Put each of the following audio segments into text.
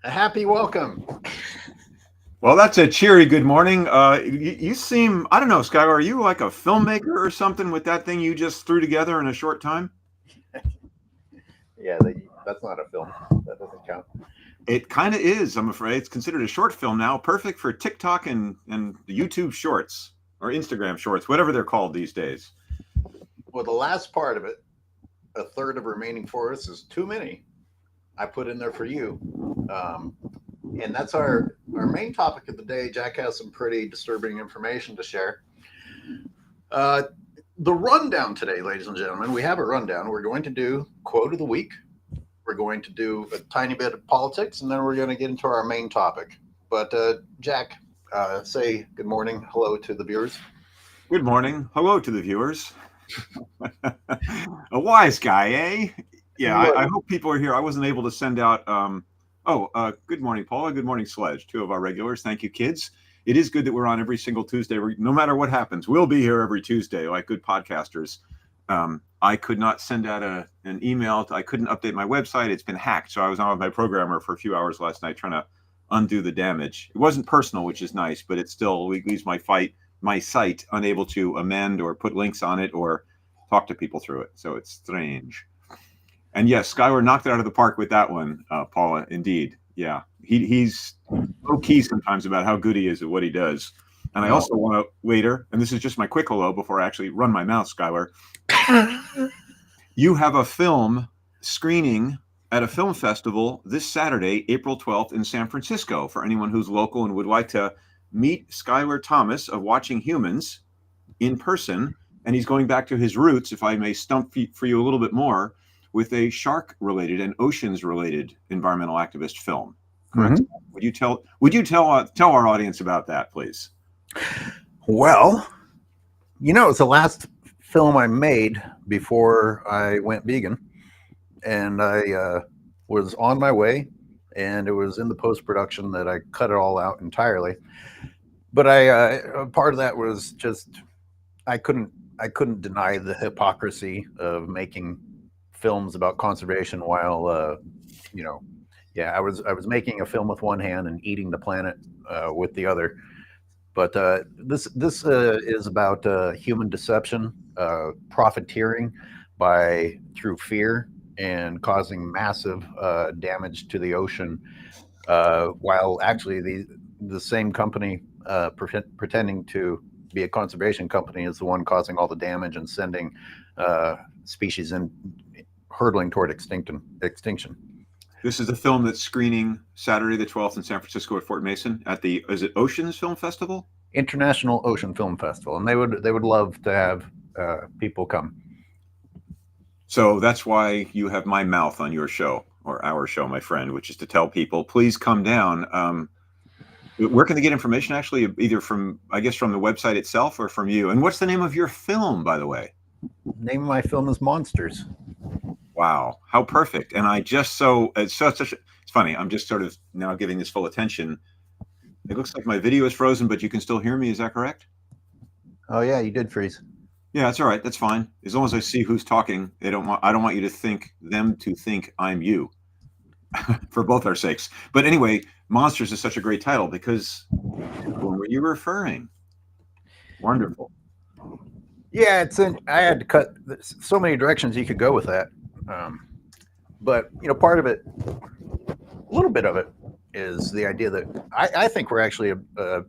A happy welcome. Well, that's a cheery good morning. You seem, I don't know, Skylar, are you like a filmmaker or something with that thing you just threw together in a short time? Yeah, that's not a film. That doesn't count. It kind of is, I'm afraid. It's considered a short film now, perfect for TikTok and YouTube shorts or Instagram shorts, whatever they're called these days. Well, the last part of it, a third of remaining forest, is too many. I put in there for you, um, and that's our main topic of the day. Jack has some pretty disturbing information to share. Uh, the rundown today, ladies and gentlemen, we have a rundown. We're going to do quote of the week. We're going to do a tiny bit of politics, and then we're going to get into our main topic. But Jack, say good morning, hello to the viewers. Good morning. Hello to the viewers. A wise guy, eh? Yeah, I What? hope people are here. I wasn't able to send out. Good morning, Paula. Good morning, Sledge. Two of our regulars. Thank you, kids. It is good that we're on every single Tuesday. No matter what happens, we'll be here every Tuesday, like good podcasters. I could not send out an email. I couldn't update my website. It's been hacked. So I was on with my programmer for a few hours last night trying to undo the damage. It wasn't personal, which is nice, but it still leaves my site unable to amend or put links on it or talk to people through it. So it's strange. And yes, Skylar knocked it out of the park with that one, Paula. Indeed, yeah, he's low key sometimes about how good he is at what he does. And I Well, also want to later, and this is just my quick hello before I actually run my mouth, Skylar. You have a film screening at a film festival this Saturday, April 12th in San Francisco. For anyone who's local and would like to meet Skylar Thomas of Watching Humans in person, and he's going back to his roots, if I may stump for you a little bit more, with a shark-related and oceans-related environmental activist film. Correct? mhm. Would you tell our audience about that, please? Well, it's the last film I made before I went vegan, and I was on my way, and it was in the post production that I cut it all out entirely. But part of that was just I couldn't I couldn't deny the hypocrisy of making films about conservation while you know yeah, I was making a film with one hand and eating the planet with the other. But this is about human deception, profiteering by through fear and causing massive damage to the ocean, while actually the same company pretending to be a conservation company is the one causing all the damage and sending species in hurtling toward extinction. This is a film that's screening Saturday the 12th in San Francisco at Fort Mason at the, is it Oceans Film Festival? International Ocean Film Festival, and they would love to have people come. So that's why you have my mouth on your show or our show, my friend, which is to tell people, please come down. Where can they get information? Actually, either from, I guess, from the website itself or from you. And what's the name of your film, by the way? Name of my film is Monsters. Wow, how perfect! And I just so it's such. It's funny. I'm just sort of now giving this full attention. It looks like my video is frozen, but you can still hear me. Is that correct? Oh yeah, you did freeze. Yeah, that's all right. That's fine. As long as I see who's talking, I don't want you to think them to think I'm you, for both our sakes. But anyway, Monsters is such a great title because when were you referring? Wonderful. Yeah, I had to cut so many directions you could go with that, um, but part of it, a little bit of it, is the idea that I think we're actually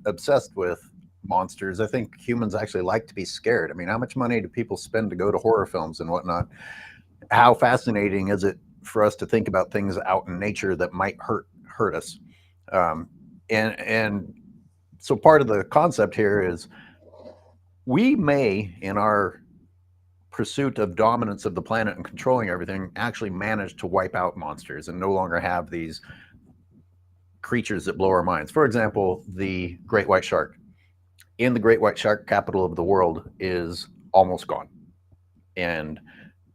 obsessed with monsters. I think humans actually like to be scared. I mean, how much money do people spend to go to horror films and whatnot? How fascinating is it for us to think about things out in nature that might hurt us? Um, and so part of the concept here is we may, in our pursuit of dominance of the planet and controlling everything, actually manage to wipe out monsters and no longer have these creatures that blow our minds. For example, the great white shark in the great white shark capital of the world is almost gone. And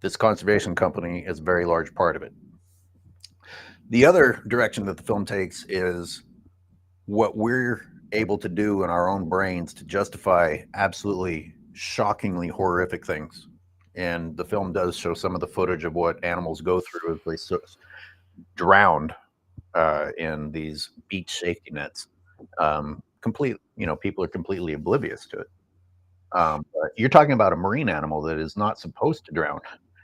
this conservation company is a very large part of it. The other direction that the film takes is what we're able to do in our own brains to justify absolutely shockingly horrific things. And the film does show some of the footage of what animals go through if they drowned in these beach safety nets. People are completely oblivious to it. But you're talking about a marine animal that is not supposed to drown,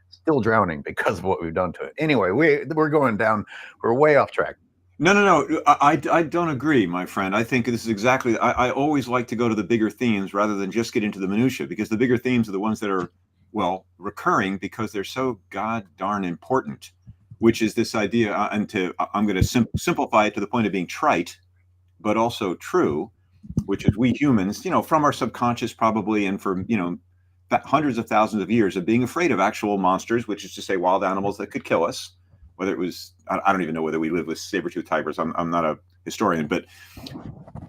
still drowning because of what we've done to it. Anyway, we're going down. We're way off track. No. I don't agree, my friend. I think this is exactly. I always like to go to the bigger themes rather than just get into the minutia, because the bigger themes are the ones that are, well, recurring because they're so god darn important. Which is this idea, I'm going to simplify it to the point of being trite, but also true, which is we humans, from our subconscious probably, and for hundreds of thousands of years of being afraid of actual monsters, which is to say wild animals that could kill us. Whether it was, I don't even know whether we live with saber-toothed tigers. I'm not a historian, but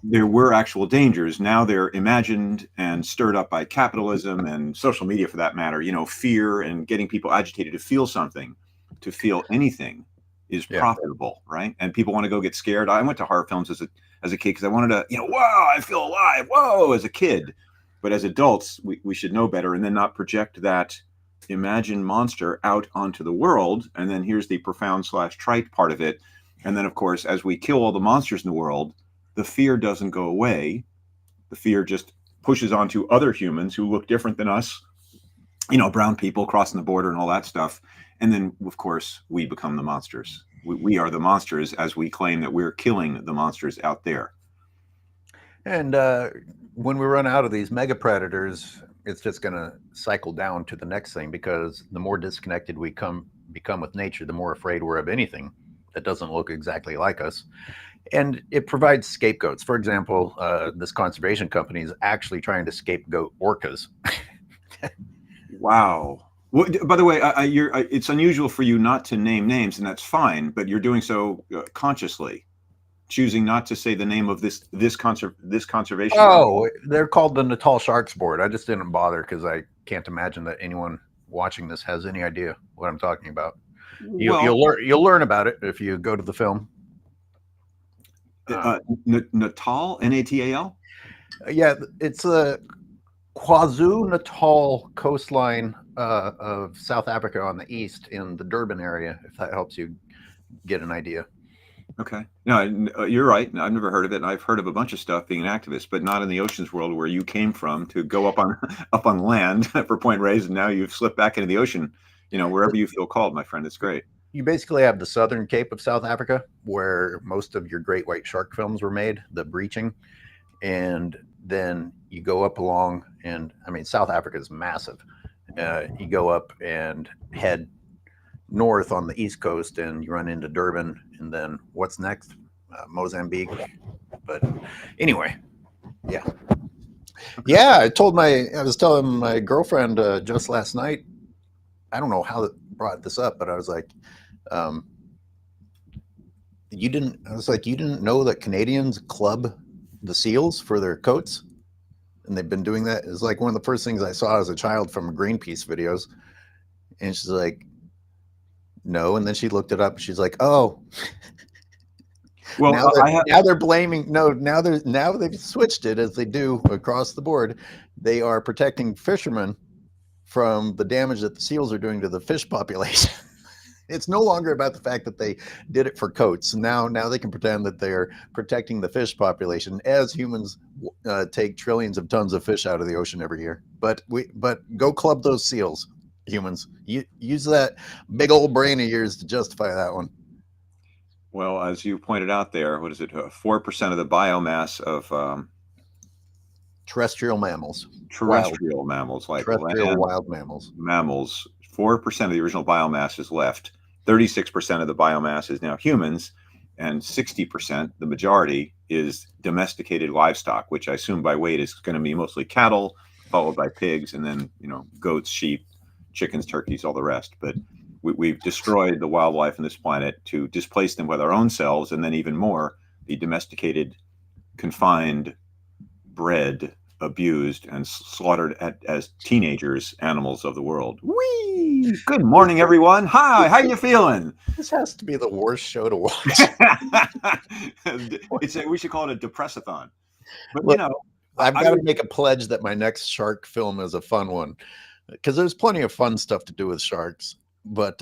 there were actual dangers. Now they're imagined and stirred up by capitalism and social media, for that matter. Fear and getting people agitated to feel something, to feel anything, is profitable, right? And people want to go get scared. I went to horror films as a kid because I wanted to, wow, I feel alive, whoa, as a kid. But as adults, we should know better and then not project that imagined monster out onto the world. And then here's the profound / trite part of it. And then, of course, as we kill all the monsters in the world, the fear doesn't go away. The fear just pushes onto other humans who look different than us, brown people crossing the border and all that stuff. And then, of course, we become the monsters. We are the monsters, as we claim that we're killing the monsters out there. And when we run out of these mega predators, it's just going to cycle down to the next thing, because the more disconnected we become with nature, the more afraid we're of anything that doesn't look exactly like us. And it provides scapegoats. For example, this conservation company is actually trying to scapegoat orcas. Wow. Well, by the way, it's unusual for you not to name names, and that's fine, but you're doing so consciously, choosing not to say the name of this conservation. Oh, they're called the Natal Sharks Board. I just didn't bother because I can't imagine that anyone watching this has any idea what I'm talking about. You'll learn about it if you go to the film. Natal, Natal. Yeah, it's a KwaZulu-Natal coastline of South Africa on the east, in the Durban area, if that helps you get an idea. Okay. No, you're right. I've never heard of it. And I've heard of a bunch of stuff being an activist, but not in the oceans world where you came from to go up on land for Point Reyes, and now you've slipped back into the ocean. Wherever you feel called, my friend. It's great. You basically have the southern Cape of South Africa, where most of your great white shark films were made, the breaching, and then you go up along, and South Africa is massive. You go up and head north on the east coast, and you run into Durban, and then what's next? Mozambique. But anyway, yeah. I was telling my girlfriend just last night. I don't know how it brought this up, but I was like, you didn't know that Canadians club the seals for their coats? And they've been doing that. It's like one of the first things I saw as a child from Greenpeace videos. And she's like, no. And then she looked it up. She's like, oh. Well, now they're blaming. No, now they've switched it, as they do across the board. They are protecting fishermen from the damage that the seals are doing to the fish population. It's no longer about the fact that they did it for coats. Now they can pretend that they're protecting the fish population, as humans take trillions of tons of fish out of the ocean every year. But go club those seals, humans. Use that big old brain of yours to justify that one. Well, as you pointed out there, what is it? 4% of the biomass of terrestrial mammals. Terrestrial mammals, like terrestrial wild mammals. Mammals. 4% of the original biomass is left. 36% of the biomass is now humans, and 60%, the majority, is domesticated livestock, which I assume by weight is going to be mostly cattle, followed by pigs, and then goats, sheep, chickens, turkeys, all the rest. But we've destroyed the wildlife on this planet to displace them with our own selves, and then even more, the domesticated, confined, bred, abused, and slaughtered as teenagers animals of the world. Whee! Good morning, everyone. Hi, how you feeling? This has to be the worst show to watch. We should call it a depressathon. But look, I've got to make a pledge that my next shark film is a fun one, because there's plenty of fun stuff to do with sharks. But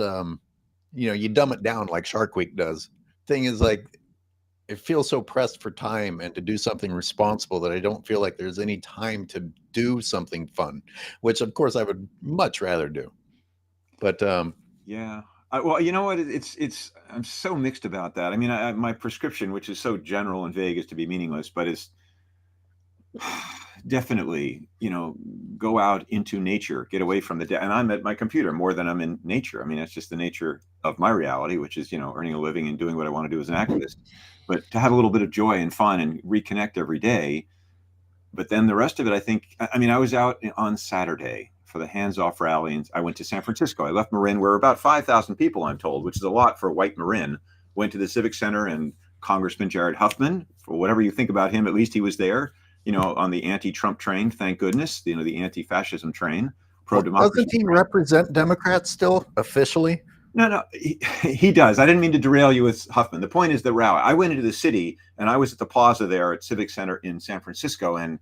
you dumb it down like Shark Week does thing is like, I feel so pressed for time and to do something responsible that I don't feel like there's any time to do something fun, which of course I would much rather do. But Yeah. Well, you know what? It's. I'm so mixed about that. I mean, my prescription, which is so general and vague as to be meaningless, but is definitely, go out into nature, get away from the. And I'm at my computer more than I'm in nature. I mean, that's just the nature of my reality, which is, earning a living and doing what I want to do as an activist. But to have a little bit of joy and fun and reconnect every day. But then the rest of it, I think. I mean, I was out on Saturday for the Hands Off rally, and I went to San Francisco. I left Marin, where about 5,000 people, I'm told, which is a lot for white Marin. Went to the Civic Center, and Congressman Jared Huffman, for whatever you think about him, at least he was there, on the anti-Trump train, thank goodness, the anti-fascism train, pro-democracy. Doesn't he represent Democrats still officially? No, he does. I didn't mean to derail you with Huffman. The point is the rally. I went into the city, and I was at the plaza there at Civic Center in San Francisco, and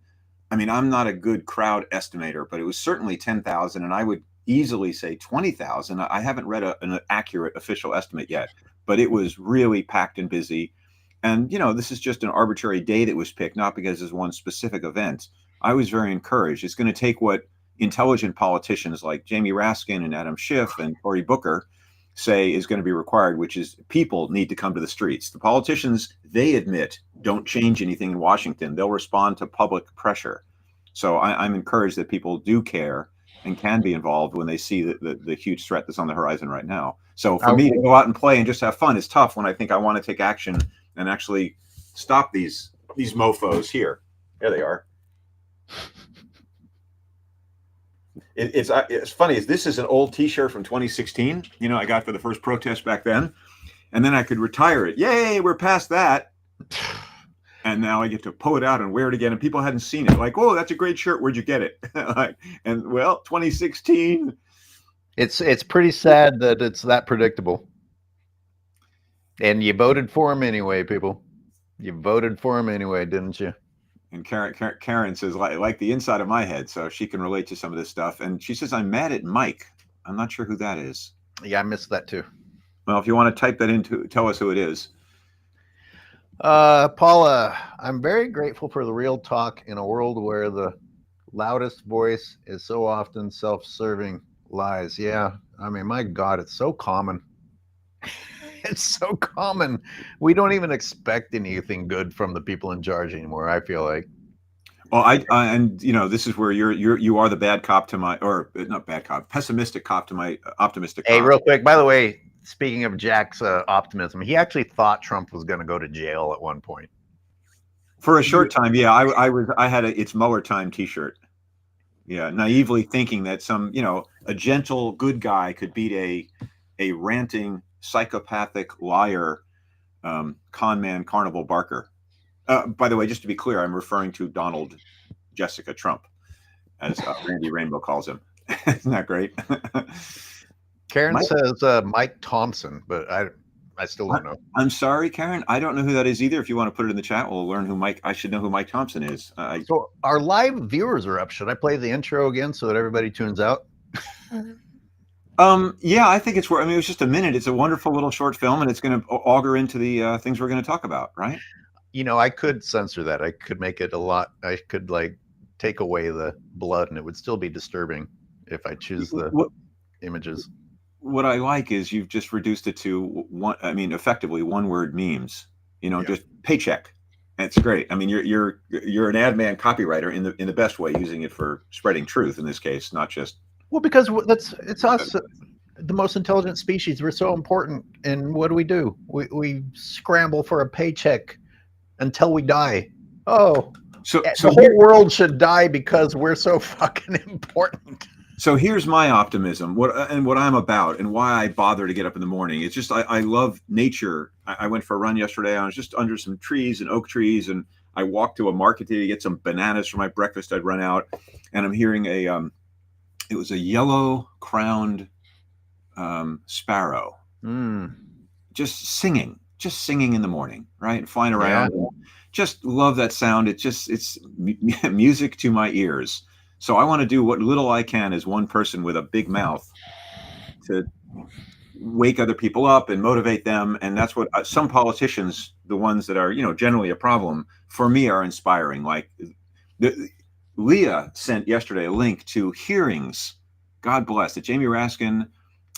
I mean, I'm not a good crowd estimator, but it was certainly 10,000, and I would easily say 20,000. I haven't read an accurate official estimate yet, but it was really packed and busy. And, this is just an arbitrary day that was picked, not because it's one specific event. I was very encouraged. It's going to take what intelligent politicians like Jamie Raskin and Adam Schiff and Cory Booker say is going to be required, which is people need to come to the streets. The politicians, they admit, don't change anything in Washington. They'll respond to public pressure. So I'm encouraged that people do care and can be involved when they see the huge threat that's on the horizon right now. So for me to go out and play and just have fun is tough when I think I want to take action and actually stop these mofos here. There they are. It's funny. This is an old T-shirt from 2016. I got for the first protest back then, and then I could retire it. Yay, we're past that. And now I get to pull it out and wear it again, and people hadn't seen it. Like, oh, that's a great shirt. Where'd you get it? 2016. It's pretty sad that it's that predictable. And you voted for him anyway, people. You voted for him anyway, didn't you? And Karen says, like the inside of my head, so she can relate to some of this stuff. And she says, I'm mad at Mike. I'm not sure who that is. Yeah, I missed that too. Well, if you want to type that into, tell us who it is. Paula, I'm very grateful for the real talk in a world where the loudest voice is so often self-serving lies. Yeah, I mean, my God, it's so common. It's so common. We don't even expect anything good from the people in charge anymore, I feel like. Well, and this is where you are the bad cop to my, or not bad cop, pessimistic cop to my optimistic cop. Hey, real quick, by the way, speaking of Jack's optimism, he actually thought Trump was going to go to jail at one point. For a short time, yeah. I had a It's Mueller Time T-shirt. Yeah, naively thinking that some, a gentle good guy could beat a ranting psychopathic liar, con man Carnival Barker. By the way, just to be clear, I'm referring to Donald Jessica Trump, as Randy Rainbow calls him. Isn't that great? Karen says Mike Thompson, but I still don't know. I'm sorry, Karen. I don't know who that is either. If you want to put it in the chat, we'll learn who Mike. I should know who Mike Thompson is. So our live viewers are up. Should I play the intro again so that everybody tunes out? Yeah, I think it's where. I mean, it was just a minute. It's a wonderful little short film, and it's going to augur into the things we're going to talk about, right? I could censor that. I could make it a lot. I could take away the blood, and it would still be disturbing if I choose the images. What I like is you've just reduced it to effectively one-word memes. Just paycheck. And it's great. I mean, you're an ad man copywriter in the best way, using it for spreading truth in this case, not just. Well, because it's us, the most intelligent species. We're so important, and what do? We scramble for a paycheck until we die. Oh, so the whole world should die because we're so fucking important. So here's my optimism, what I'm about, and why I bother to get up in the morning. It's just I love nature. I went for a run yesterday. I was just under some trees and oak trees, and I walked to a market to get some bananas for my breakfast. I'd run out, and I'm hearing it was a yellow-crowned sparrow, just singing in the morning, right, flying around. Yeah. Just love that sound. It's music to my ears. So I want to do what little I can as one person with a big mouth to wake other people up and motivate them. And that's what some politicians, the ones that are, generally a problem for me, are inspiring. Like Leah sent yesterday a link to hearings. God bless that Jamie Raskin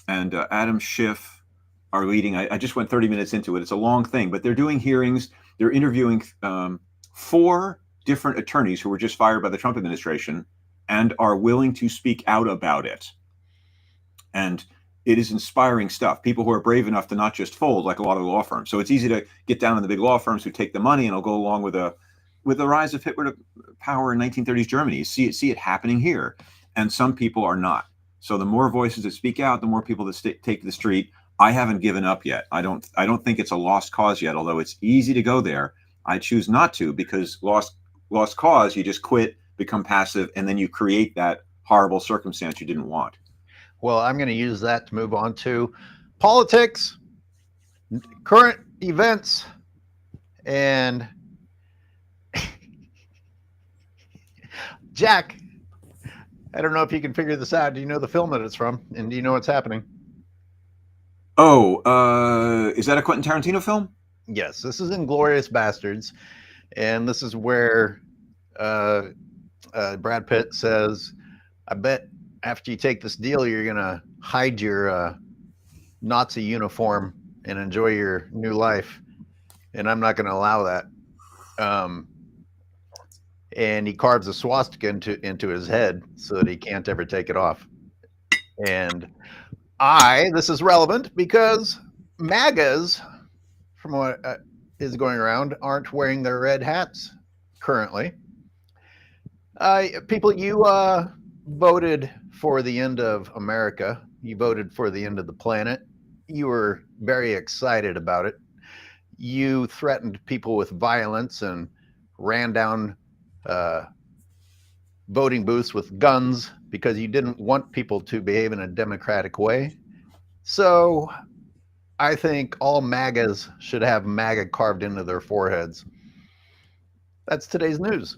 and Adam Schiff are leading. I just went 30 minutes into it. It's a long thing, but they're doing hearings. They're interviewing 4 different attorneys who were just fired by the Trump administration and are willing to speak out about it. And it is inspiring stuff. People who are brave enough to not just fold like a lot of the law firms. So it's easy to get down on the big law firms who take the money and will go along with the rise of Hitler to power in 1930s Germany. You see it happening here, and some people are not. So the more voices that speak out, the more people that take to the street. I haven't given up yet. I don't think it's a lost cause yet, although it's easy to go there. I choose not to, because lost cause, you just quit, become passive, and then you create that horrible circumstance you didn't want. Well, I'm going to use that to move on to politics, current events, and Jack, I don't know if you can figure this out. Do you know the film that it's from? And do you know what's happening? Oh, is that a Quentin Tarantino film? Yes, this is Inglourious Bastards. And this is where Brad Pitt says, I bet after you take this deal, you're going to hide your Nazi uniform and enjoy your new life. And I'm not going to allow that. And he carves a swastika into his head so that he can't ever take it off. And this is relevant because MAGAs, from what is going around, aren't wearing their red hats currently. People, you voted for the end of America. You voted for the end of the planet. You were very excited about it. You threatened people with violence and ran down voting booths with guns because you didn't want people to behave in a democratic way. So I think all MAGAs should have MAGA carved into their foreheads. That's today's news.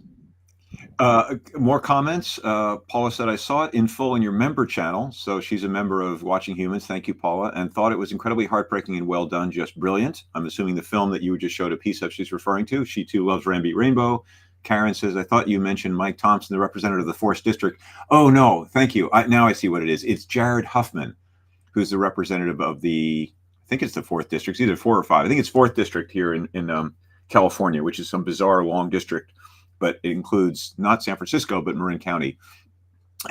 More comments. Paula said, I saw it in full in your member channel. So she's a member of Watching Humans. Thank you, Paula. And thought it was incredibly heartbreaking and well done. Just brilliant. I'm assuming the film that you just showed a piece of she's referring to. She too loves Rambeat Rainbow. Karen says, I thought you mentioned Mike Thompson, the representative of the 4th District. Oh, no, thank you. Now I see what it is. It's Jared Huffman, who's the representative of I think it's the 4th District. It's either 4 or 5. I think it's 4th District here in California, which is some bizarre long district, but it includes not San Francisco, but Marin County.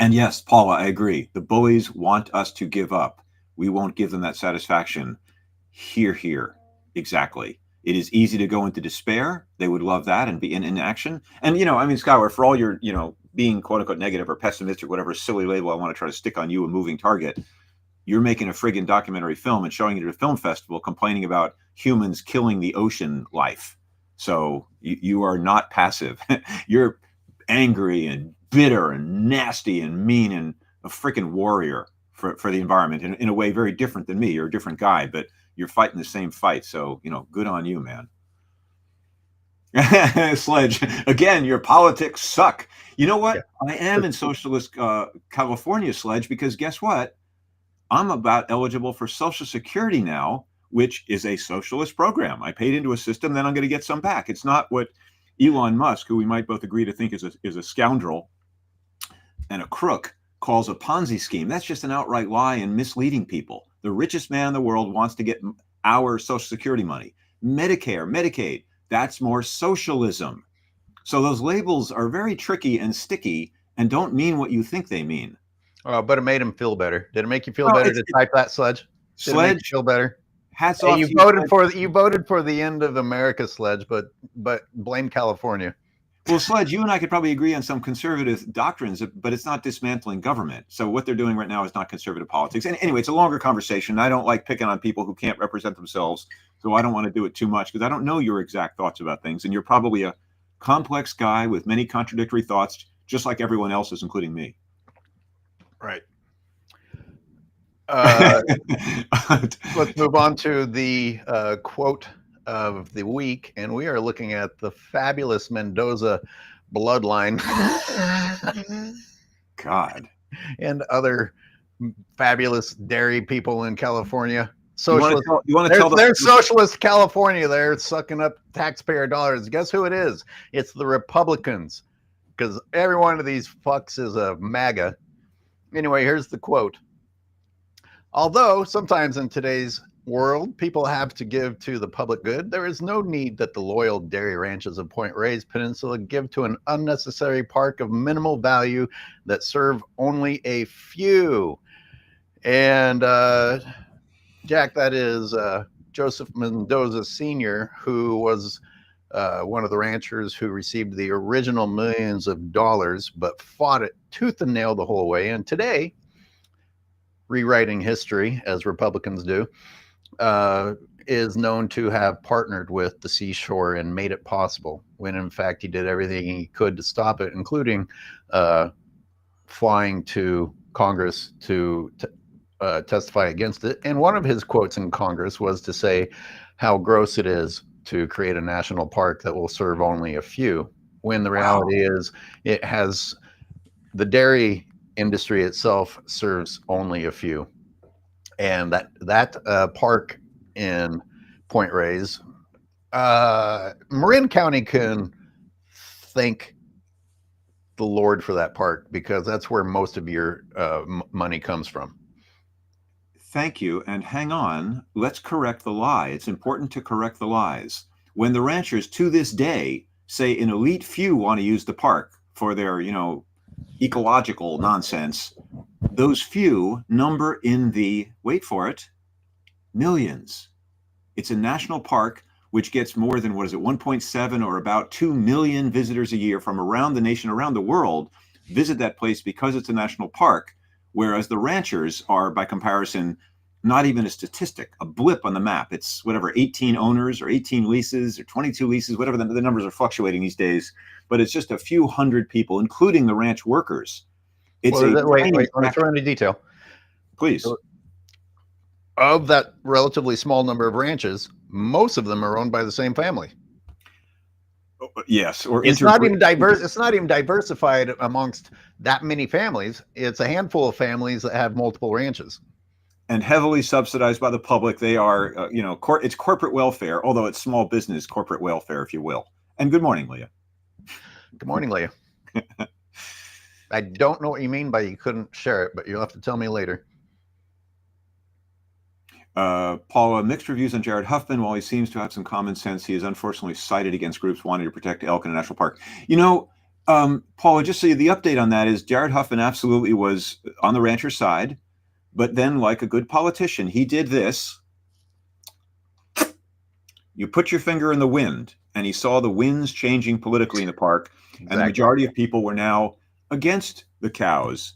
And yes, Paula, I agree. The bullies want us to give up. We won't give them that satisfaction. Here. Exactly. It is easy to go into despair. They would love that and be in inaction. And, Schuyler, for all your, being quote unquote negative or pessimistic, whatever silly label I want to try to stick on you, a moving target, you're making a friggin' documentary film and showing it at a film festival, complaining about humans killing the ocean life. So you are not passive. You're angry and bitter and nasty and mean and a freaking warrior for the environment in a way very different than me. You're a different guy, but you're fighting the same fight. So, good on you, man. Sledge, again, your politics suck. You know what? Yeah. I am in socialist California, Sledge, because guess what? I'm about eligible for Social Security now, which is a socialist program. I paid into a system, then I'm going to get some back. It's not what Elon Musk, who we might both agree to think is a scoundrel and a crook, calls a Ponzi scheme. That's just an outright lie and misleading people. The richest man in the world wants to get our Social Security money. Medicare, Medicaid, that's more socialism. So those labels are very tricky and sticky and don't mean what you think they mean. But it made him feel better. Did it make you feel better to type that, Sledge? Did it make you feel better? Hats off. You voted for the end of America, Sledge, but blame California. Well, Sledge, you and I could probably agree on some conservative doctrines, but it's not dismantling government. So what they're doing right now is not conservative politics. And anyway, it's a longer conversation. I don't like picking on people who can't represent themselves, so I don't want to do it too much because I don't know your exact thoughts about things. And you're probably a complex guy with many contradictory thoughts, just like everyone else is, including me. Right. Let's move on to the quote of the week, and we are looking at the fabulous Mendoza bloodline. God. And other fabulous dairy people in California. You want Socialist. to tell There's socialist California there sucking up taxpayer dollars. Guess who it is? It's the Republicans, because every one of these fucks is a MAGA. Anyway, here's the quote. Although sometimes in today's world people have to give to the public good, there is no need that the loyal dairy ranches of Point Reyes Peninsula give to an unnecessary park of minimal value that serve only a few. And Jack, that is Joseph Mendoza Sr., who was one of the ranchers who received the original millions of dollars, but fought it tooth and nail the whole way. And today, rewriting history, as Republicans do, is known to have partnered with the seashore and made it possible, when in fact he did everything he could to stop it, including flying to Congress to testify against it. And one of his quotes in Congress was to say how gross it is to create a national park that will serve only a few, when the reality is it has the dairy industry itself serves only a few. And that park in Point Reyes, Marin County can thank the Lord for that park, because that's where most of your money comes from. Thank you. And hang on, let's correct the lie. It's important to correct the lies. When the ranchers to this day say an elite few want to use the park for their, ecological nonsense, those few number in the, wait for it, millions. It's a national park which gets more than, 1.7 or about 2 million visitors a year from around the nation, around the world, visit that place because it's a national park. Whereas the ranchers are, by comparison, not even a statistic, a blip on the map. It's 18 owners or 18 leases or 22 leases, whatever the numbers are fluctuating these days. But it's just a few hundred people, including the ranch workers. It's wait, let me throw in a detail. Please. Of that relatively small number of ranches, most of them are owned by the same family. Yes, or it's not even diverse. It's not even diversified amongst that many families. It's a handful of families that have multiple ranches, and heavily subsidized by the public. They are, it's corporate welfare, although it's small business corporate welfare, if you will. And good morning, Leah. Good morning, Leah. I don't know what you mean by you couldn't share it, but you'll have to tell me later. Paula, mixed reviews on Jared Huffman. While he seems to have some common sense, he is unfortunately cited against groups wanting to protect elk in a national park. Paula, just so you, the update on that is Jared Huffman absolutely was on the rancher's side, but then, like a good politician, he did this. You put your finger in the wind, and he saw the winds changing politically in the park, exactly. And the majority of people were now against the cows.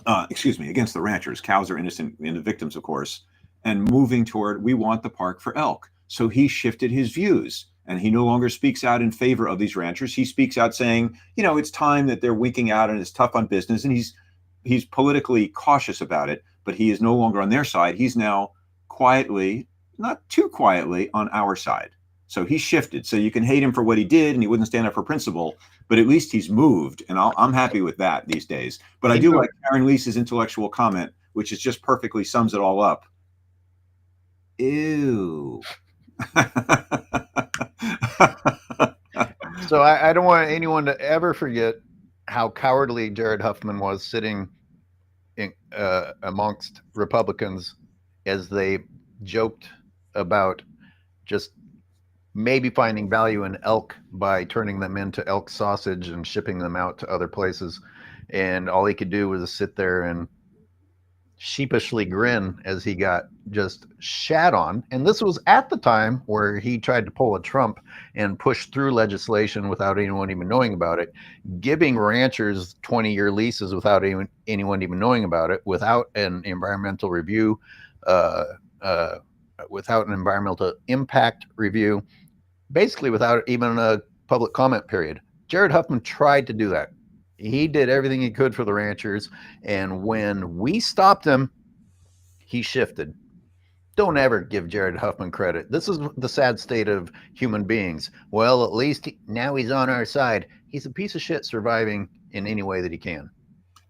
Against the ranchers. Cows are innocent victims, of course. And moving toward, we want the park for elk. So he shifted his views, and he no longer speaks out in favor of these ranchers. He speaks out saying, it's time that they're winking out and it's tough on business. And he's politically cautious about it, but he is no longer on their side. He's now quietly, not too quietly, on our side. So he shifted. So you can hate him for what he did, and he wouldn't stand up for principle, but at least he's moved. And I'm happy with that these days. But I do like Karen Leese's intellectual comment, which is just perfectly sums it all up. Ew. So I don't want anyone to ever forget how cowardly Jared Huffman was sitting amongst Republicans as they joked about just maybe finding value in elk by turning them into elk sausage and shipping them out to other places. And all he could do was sit there and sheepishly grin as he got just shat on. And this was at the time where he tried to pull a Trump and push through legislation without anyone even knowing about it, giving ranchers 20-year leases without anyone even knowing about it, without an environmental review, without an environmental impact review, basically without even a public comment period. Jared Huffman tried to do that. He did everything he could for the ranchers, and when we stopped him, he shifted. Don't ever give Jared Huffman credit. This is the sad state of human beings. Well, at least now he's on our side. He's a piece of shit surviving in any way that he can.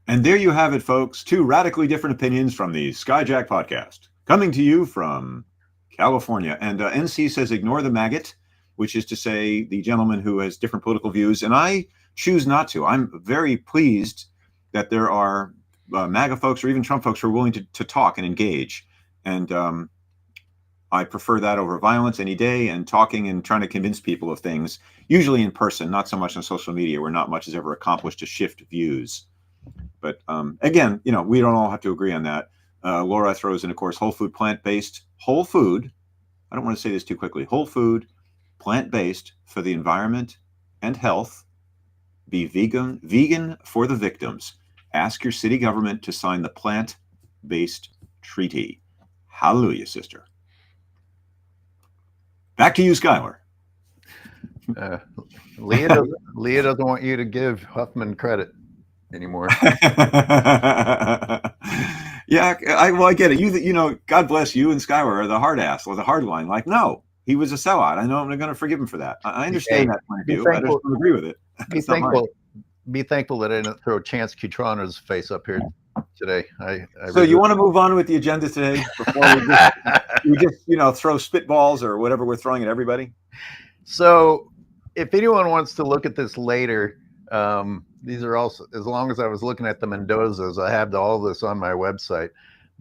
And there you have it, folks. 2 radically different opinions from the Skyjack podcast, coming to you from California. And NC says, ignore the maggot, which is to say the gentleman who has different political views. And I choose not to. I'm very pleased that there are MAGA folks or even Trump folks who are willing to talk and engage. And I prefer that over violence any day, and talking and trying to convince people of things, usually in person, not so much on social media, where not much is ever accomplished to shift views. But again, we don't all have to agree on that. Laura throws in, of course, whole food, plant-based, whole food. I don't want to say this too quickly. Whole food, plant-based for the environment and health. Be vegan for the victims. Ask your city government to sign the plant-based treaty. Hallelujah, sister. Back to you, Skylar. Leah doesn't want you to give Huffman credit anymore. Yeah, I get it. God bless you and Skylar are the hard ass or the hard line. Like, no, he was a sellout. I know I'm going to forgive him for that. I understand that point of view. I just don't agree with it. Be thankful that I didn't throw Chance Cutrona's face up here today. So you want to move on with the agenda today before we just throw spitballs or whatever we're throwing at everybody? So if anyone wants to look at this later, these are also, as long as I was looking at the Mendozas, I have all this on my website,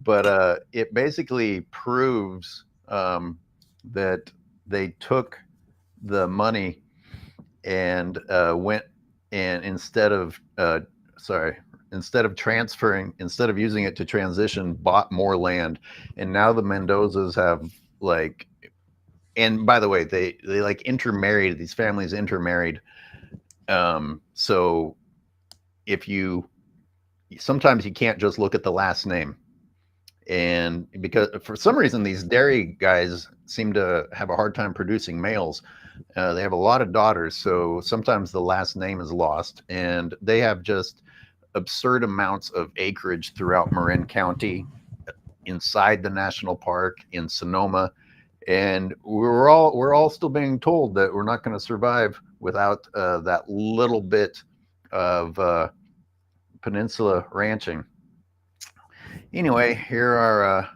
but it basically proves that they took the money and went and instead of transferring, instead of using it to transition, bought more land. And now the Mendozas have and by the way, they intermarried, these families intermarried. So sometimes you can't just look at the last name, and because for some reason these dairy guys seem to have a hard time producing males. They have a lot of daughters, so sometimes the last name is lost, and they have just absurd amounts of acreage throughout Marin County, inside the national park, in Sonoma, and we're all still being told that we're not going to survive without that little bit of peninsula ranching. Anyway, here are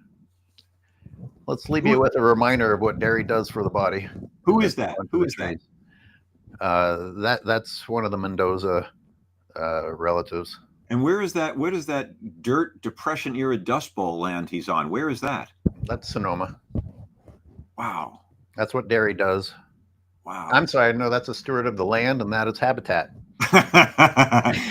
let's leave you with a reminder of what dairy does for the body. Who is that? Who is that? That's one of the Mendoza relatives. And where is that? Where does that dirt Depression era Dust Bowl land he's on? Where is that? That's Sonoma. Wow. That's what dairy does. Wow. I'm sorry. No, that's a steward of the land, and that is habitat.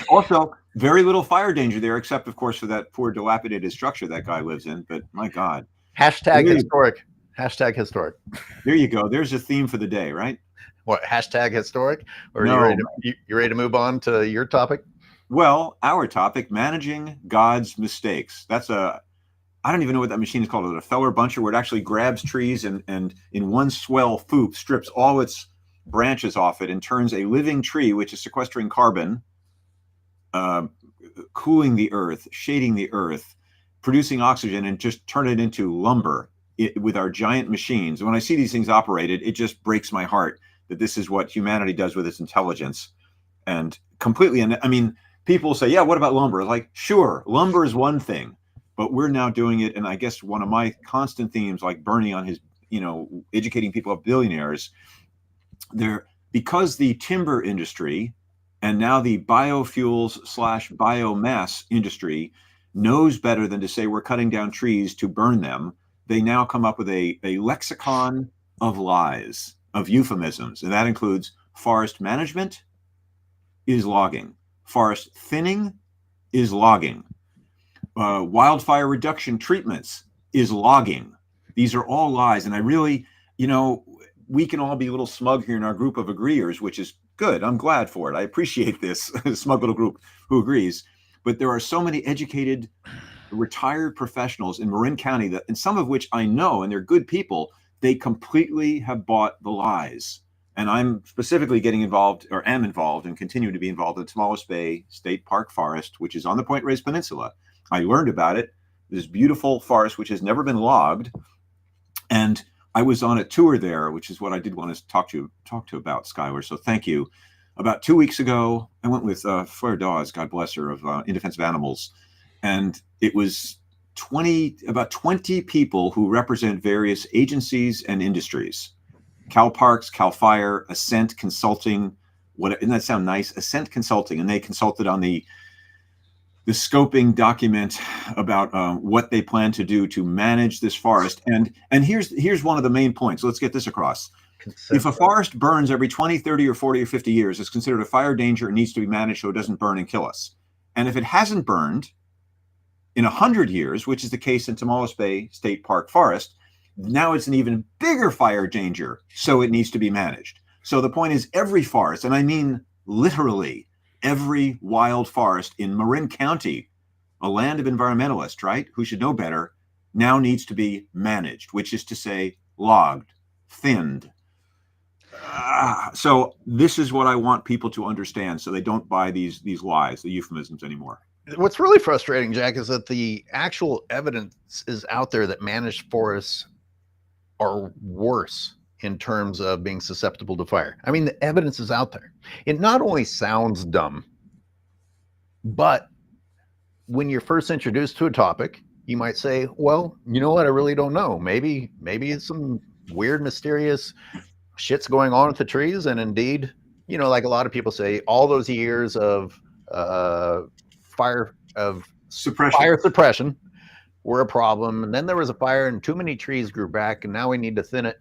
Also, very little fire danger there, except, of course, for that poor dilapidated structure that guy lives in. But my God. Hashtag historic. Hashtag historic. There you go. There's a theme for the day, right? What, hashtag historic? Or no. Are you ready to move on to your topic? Well, our topic, managing God's mistakes. That's I don't even know what that machine is called. Is it a feller buncher, where it actually grabs trees and in one swell swoop strips all its branches off it and turns a living tree, which is sequestering carbon, cooling the earth, shading the earth, producing oxygen, and just turn it into lumber with our giant machines. When I see these things operated, it just breaks my heart that this is what humanity does with its intelligence. And completely, and I mean, people say, yeah, what about lumber? Like, sure, lumber is one thing, but we're now doing it. And I guess one of my constant themes, like Bernie on his, educating people of billionaires, because the timber industry and now the biofuels / biomass industry knows better than to say we're cutting down trees to burn them. They now come up with a lexicon of lies, of euphemisms, and that includes forest management is logging, forest thinning is logging, wildfire reduction treatments is logging. These are all lies, and I really, we can all be a little smug here in our group of agreeers, which is good. I'm glad for it. I appreciate this smug little group who agrees. But there are so many educated, retired professionals in Marin County that, and some of which I know, and they're good people, they completely have bought the lies. And I'm specifically getting involved, or am involved, and continue to be involved in Tomales Bay State Park Forest, which is on the Point Reyes Peninsula. I learned about it, this beautiful forest, which has never been logged. And I was on a tour there, which is what I did want to talk to about, Skylar. So thank you. About 2 weeks ago, I went with Fleur Dawes, God bless her, of In Defense of Animals. And it was about 20 people who represent various agencies and industries. Cal Parks, Cal Fire, Ascent Consulting. Doesn't that sound nice? Ascent Consulting. And they consulted on the scoping document about what they plan to do to manage this forest. And here's one of the main points. Let's get this across. If a forest burns every 20, 30, or 40, or 50 years, it's considered a fire danger and needs to be managed so it doesn't burn and kill us. And if it hasn't burned in 100 years, which is the case in Tomales Bay State Park Forest, now it's an even bigger fire danger, so it needs to be managed. So the point is, every forest, and I mean literally every wild forest in Marin County, a land of environmentalists, right, who should know better, now needs to be managed, which is to say logged, thinned. So this is what I want people to understand, so they don't buy these lies, the euphemisms anymore. What's really frustrating, Jack, is that the actual evidence is out there that managed forests are worse in terms of being susceptible to fire. I mean, the evidence is out there. It not only sounds dumb, but when you're first introduced to a topic, you might say, well, you know what? I really don't know. Maybe it's some weird, mysterious shit's going on with the trees. And indeed, you know, like a lot of people say, all those years of fire suppression were a problem. And then there was a fire and too many trees grew back and now we need to thin it.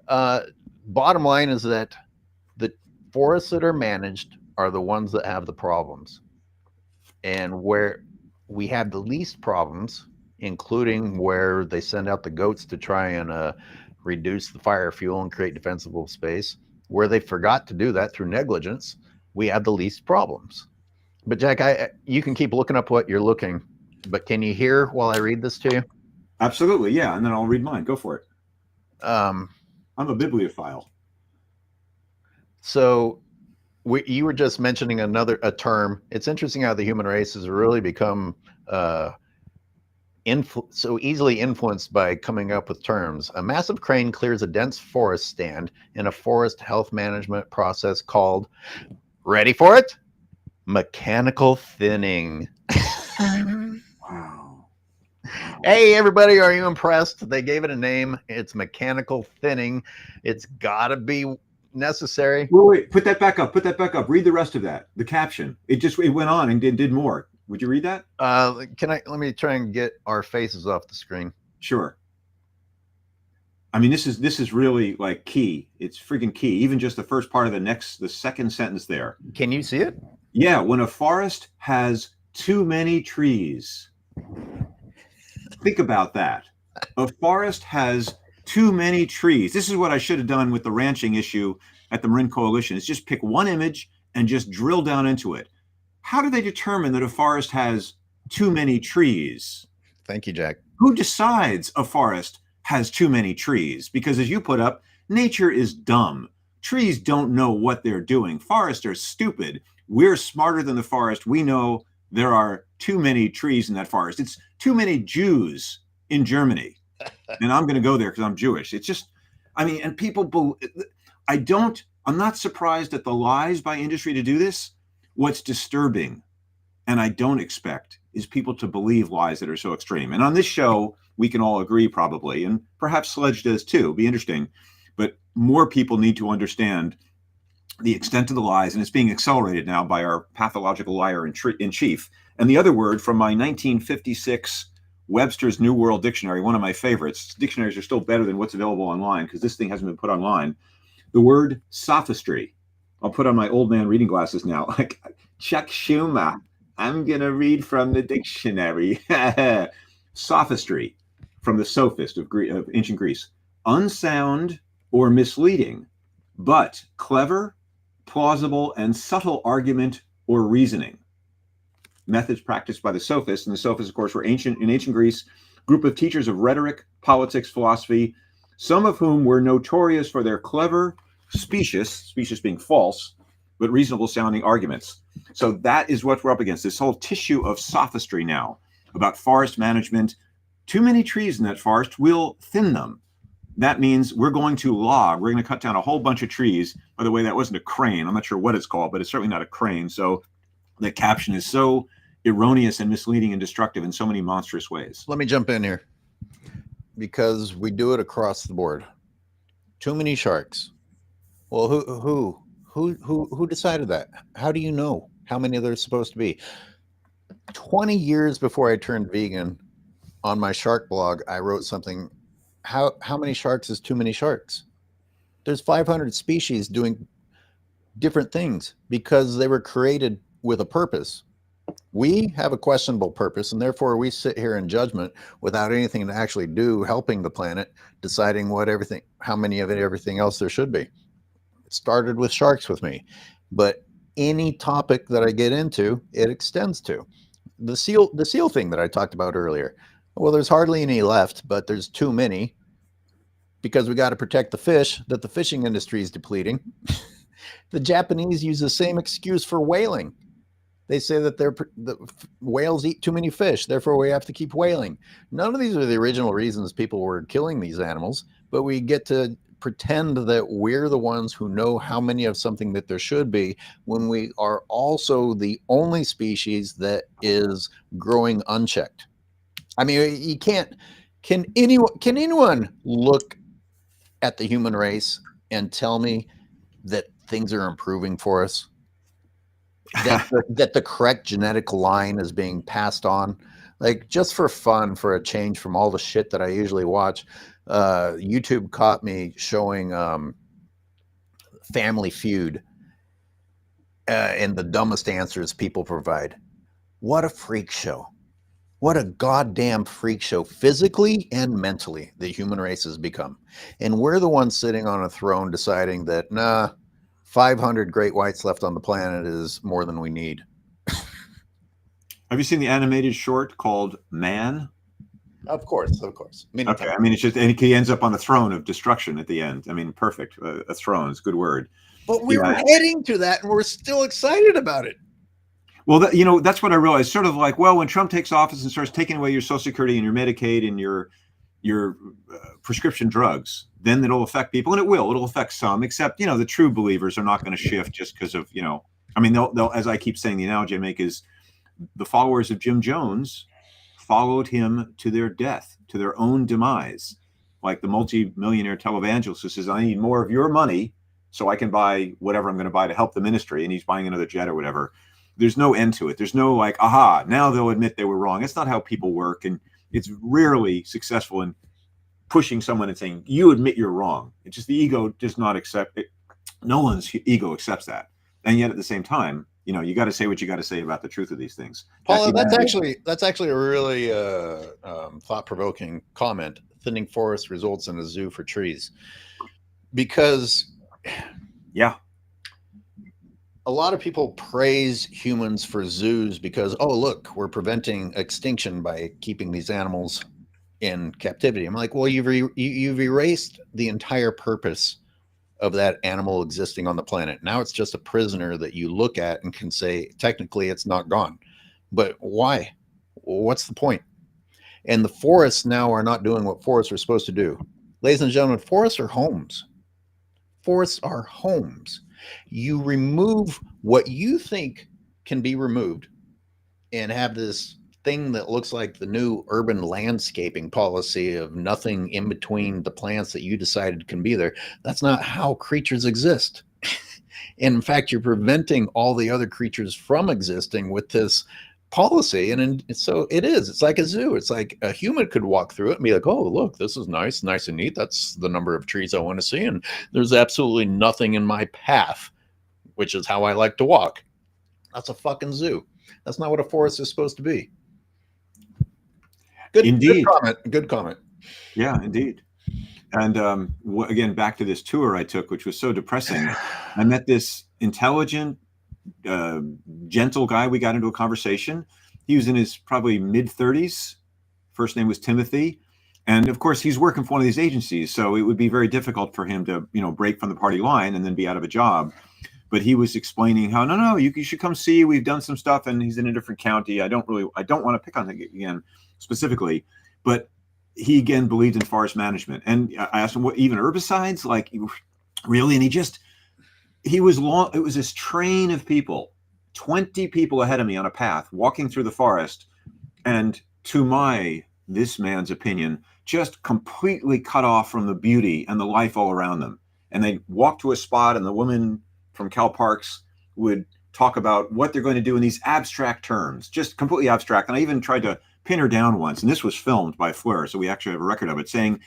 Bottom line is that the forests that are managed are the ones that have the problems. And where we have the least problems, including where they send out the goats to try and reduce the fire fuel and create defensible space, where they forgot to do that through negligence, we have the least problems. But Jack, you can keep looking up what you're looking, but can you hear while I read this to you? Absolutely, yeah, and then I'll read mine. Go for it. I'm a bibliophile. So you were just mentioning a term. It's interesting how the human race has really become so easily influenced by coming up with terms. A massive crane clears a dense forest stand in a forest health management process called, ready for it? Mechanical thinning. Wow. Hey, everybody, are you impressed? They gave it a name. It's mechanical thinning. It's got to be necessary. Wait, put that back up. Read the rest of that. The caption. It went on and did more. Would you read that? Let me try and get our faces off the screen. Sure. I mean, this is really like key. It's freaking key. Even just the first part of the second sentence there. Can you see it? Yeah. When a forest has too many trees. Think about that. A forest has too many trees. This is what I should have done with the ranching issue at the Marin Coalition, is just pick one image and just drill down into it. How do they determine that a forest has too many trees? Thank you, Jack. Who decides a forest has too many trees? Because as you put up, nature is dumb. Trees don't know what they're doing. Forests are stupid. We're smarter than the forest. We know there are too many trees in that forest. It's too many Jews in Germany. And I'm going to go there because I'm Jewish. It's just, I mean, and people, I'm not surprised at the lies by industry to do this. What's disturbing, and I don't expect, is people to believe lies that are so extreme. And on this show, we can all agree probably, and perhaps Sledge does too. It'd be interesting. But more people need to understand the extent of the lies, and it's being accelerated now by our pathological liar in chief. And the other word from my 1956 Webster's New World Dictionary, one of my favorites. Dictionaries are still better than what's available online because this thing hasn't been put online. The word sophistry. I'll put on my old man reading glasses now. Like Chuck Schumer. I'm going to read from the dictionary. Sophistry, from the sophist of ancient Greece. Unsound or misleading, but clever, plausible, and subtle argument or reasoning. Methods practiced by the sophists, and the sophists, of course, were in ancient Greece, group of teachers of rhetoric, politics, philosophy, some of whom were notorious for their clever, specious being false, but reasonable sounding arguments. So that is what we're up against, this whole tissue of sophistry now about forest management. Too many trees in that forest will thin them. that means we're going to cut down a whole bunch of trees. By the way, that wasn't a crane. I'm not sure what it's called, but it's certainly not a crane. So the caption is so erroneous and misleading and destructive in so many monstrous ways. Let me jump in here because we do it across the board. Too many sharks. Well, who decided that? How do you know how many there's supposed to be? 20 years before I turned vegan, on my shark blog, I wrote something. How many sharks is too many sharks? There's 500 species doing different things because they were created with a purpose. We have a questionable purpose, and therefore we sit here in judgment without anything to actually do, helping the planet, deciding how many of everything else there should be. It started with sharks with me, but any topic that I get into, it extends to. The seal thing that I talked about earlier. Well, there's hardly any left, but there's too many because we got to protect the fish that the fishing industry is depleting. The Japanese use the same excuse for whaling. They say that the whales eat too many fish, therefore we have to keep whaling. None of these are the original reasons people were killing these animals, but we get to pretend that we're the ones who know how many of something that there should be when we are also the only species that is growing unchecked. I mean, you can't. Can anyone look at the human race and tell me that things are improving for us? That the correct genetic line is being passed on? Like, just for fun, for a change from all the shit that I usually watch, YouTube caught me showing Family Feud and the dumbest answers people provide. What a freak show. What a goddamn freak show, physically and mentally, the human race has become. And we're the ones sitting on a throne deciding that, 500 great whites left on the planet is more than we need. Have you seen the animated short called Man? Of course. Okay, I mean, it's just, and he ends up on the throne of destruction at the end. I mean, perfect. A throne is a good word. But we were heading to that, and we're still excited about it. Well, that's what I realized. Sort of like, well, when Trump takes office and starts taking away your Social Security and your Medicaid and your prescription drugs, then it'll affect people, and it will. It'll affect some, except the true believers are not going to shift just because of I mean, they'll, as I keep saying, the analogy I make is the followers of Jim Jones followed him to their death, to their own demise, like the multi-millionaire televangelist who says, "I need more of your money so I can buy whatever I'm going to buy to help the ministry," and he's buying another jet or whatever. There's no end to it. There's no like, aha, now they'll admit they were wrong. That's not how people work. And it's rarely successful in pushing someone and saying, you admit you're wrong. It's just the ego does not accept it. No one's ego accepts that. And yet at the same time, you got to say what you got to say about the truth of these things. Paula, that's actually a really thought-provoking comment. Thinning forest results in a zoo for trees. Because a lot of people praise humans for zoos because, oh, look, we're preventing extinction by keeping these animals in captivity. I'm like, well, you've erased the entire purpose of that animal existing on the planet. Now it's just a prisoner that you look at and can say, technically, it's not gone. But why? What's the point? And the forests now are not doing what forests are supposed to do. Ladies and gentlemen, forests are homes. Forests are homes. You remove what you think can be removed and have this thing that looks like the new urban landscaping policy of nothing in between the plants that you decided can be there. That's not how creatures exist. In fact, you're preventing all the other creatures from existing with this policy. And so it is. It's like a zoo. It's like a human could walk through it and be like, oh, look, this is nice and neat. That's the number of trees I want to see. And there's absolutely nothing in my path, which is how I like to walk. That's a fucking zoo. That's not what a forest is supposed to be. Indeed. Good comment. Yeah, indeed. And again, back to this tour I took, which was so depressing. I met this intelligent, gentle guy. We got into a conversation. He was in his probably mid-30s. First name was Timothy. And of course, he's working for one of these agencies. So it would be very difficult for him to, break from the party line and then be out of a job. But he was explaining how, no, you should come see. We've done some stuff, and he's in a different county. I don't want to pick on him again specifically, but he again believed in forest management. And I asked him, what, even herbicides? Like, really? And he was long. It was this train of people, 20 people ahead of me on a path walking through the forest. And to this man's opinion, just completely cut off from the beauty and the life all around them. And they'd walk to a spot, and the woman from Cal Parks would talk about what they're going to do in these abstract terms, just completely abstract. And I even tried to pin her down once, and this was filmed by Fleur, so we actually have a record of it, saying,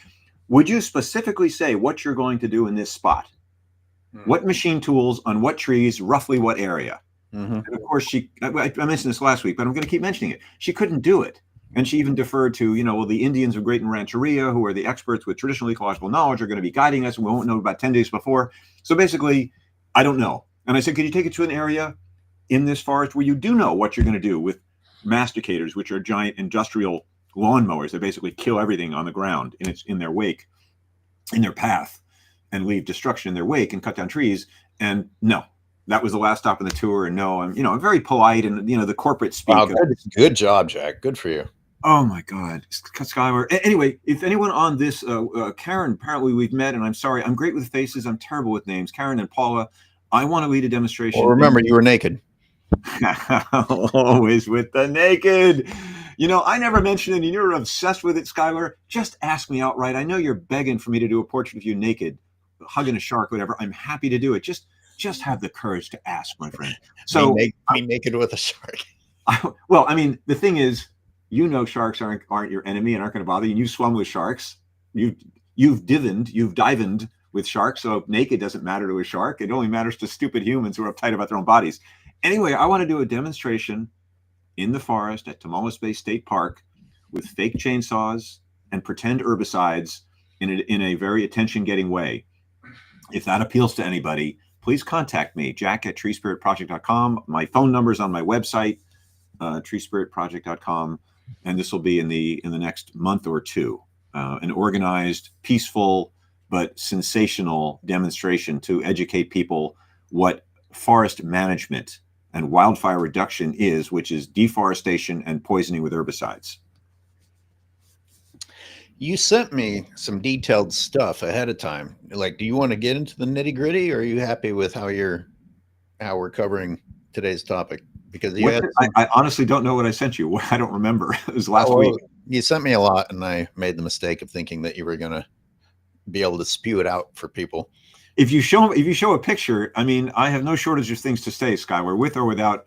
would you specifically say what you're going to do in this spot? What machine tools, on what trees, roughly what area? And of course, I mentioned this last week, but I'm going to keep mentioning it. She couldn't do it. And she even deferred to, well, the Indians are great in Rancheria, who are the experts with traditional ecological knowledge, are going to be guiding us, and we won't know about 10 days before. So basically, I don't know. And I said, could you take it to an area in this forest where you do know what you're going to do with masticators, which are giant industrial lawnmowers that basically kill everything on the ground in their wake, in their path, and leave destruction in their wake and cut down trees. And no, that was the last stop in the tour. And no, I'm very polite, and the corporate speak. Wow, good job, Jack. Good for you. Oh my God, Skylar. Anyway, if anyone on this, Karen, apparently we've met, and I'm sorry, I'm great with faces, I'm terrible with names. Karen and Paula, I want to lead a demonstration. Well, remember, you were naked. Always with the naked. I never mentioned it, and you're obsessed with it, Skylar. Just ask me outright. I know you're begging for me to do a portrait of you naked, hugging a shark, whatever. I'm happy to do it. Just have the courage to ask, my friend. So me naked with a shark. The thing is, sharks aren't your enemy and aren't going to bother you. And you've swum with sharks. You've divened with sharks. So naked doesn't matter to a shark. It only matters to stupid humans who are uptight about their own bodies. Anyway, I want to do a demonstration in the forest at Tomales Bay State Park with fake chainsaws and pretend herbicides in a very attention-getting way. If that appeals to anybody, please contact me, jack@treespiritproject.com. My phone number is on my website, treespiritproject.com, and this will be in the next month or two. An organized, peaceful, but sensational demonstration to educate people what forest management and wildfire reduction is, which is deforestation and poisoning with herbicides. You sent me some detailed stuff ahead of time. Like, do you want to get into the nitty gritty, or are you happy with how we're covering today's topic? Because I honestly don't know what I sent you. I don't remember. It was last week. You sent me a lot, and I made the mistake of thinking that you were going to be able to spew it out for people. If you show a picture, I have no shortage of things to say, Skyward, with or without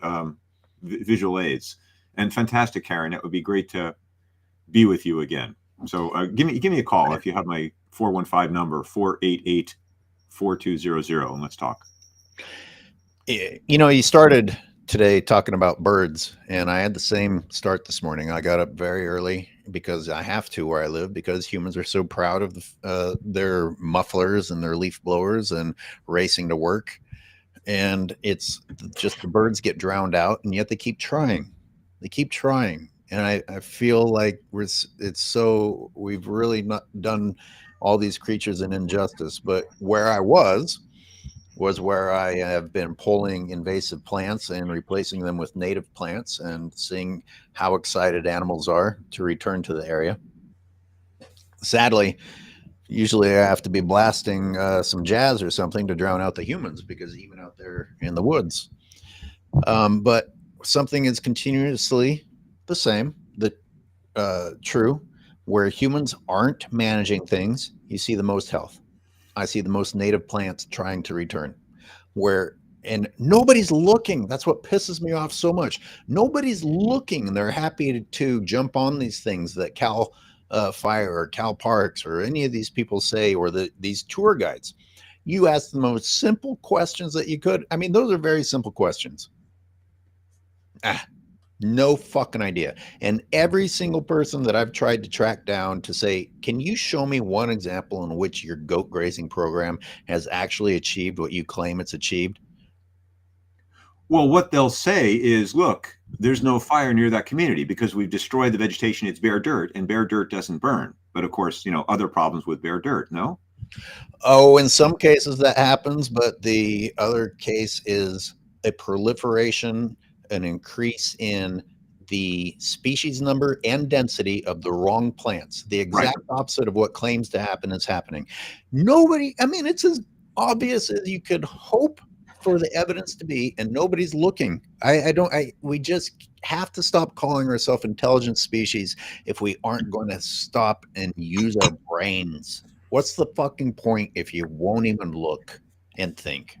visual aids. And fantastic, Karen. It would be great to be with you again. So give me a call if you have my 415 number, 488-4200, and let's talk. You started today talking about birds, and I had the same start this morning. I got up very early because I have to where I live, because humans are so proud of their mufflers and their leaf blowers and racing to work. And it's just the birds get drowned out, and yet they keep trying. They keep trying. And I feel like we've really not done all these creatures an injustice. But where I was where I have been pulling invasive plants and replacing them with native plants and seeing how excited animals are to return to the area. Sadly, usually I have to be blasting some jazz or something to drown out the humans, because even out there in the woods. But something is continuously the same, true, where humans aren't managing things, you see the most health. I see the most native plants trying to return, and nobody's looking. That's what pisses me off so much. Nobody's looking, and they're happy to jump on these things that Cal Fire or Cal Parks or any of these people say, or these tour guides. You ask the most simple questions that you could. Those are very simple questions. No fucking idea. And every single person that I've tried to track down to say, can you show me one example in which your goat grazing program has actually achieved what you claim it's achieved? Well, what they'll say is, look, there's no fire near that community because we've destroyed the vegetation. It's bare dirt, and bare dirt doesn't burn. But of course, other problems with bare dirt, no? Oh, in some cases that happens, but the other case is a proliferation, an increase in the species number and density of the wrong plants. The exact opposite of what claims to happen is happening. Nobody, I mean, it's as obvious as you could hope for the evidence to be, and nobody's looking. We just have to stop calling ourselves intelligent species if we aren't going to stop and use our brains. What's the fucking point if you won't even look and think?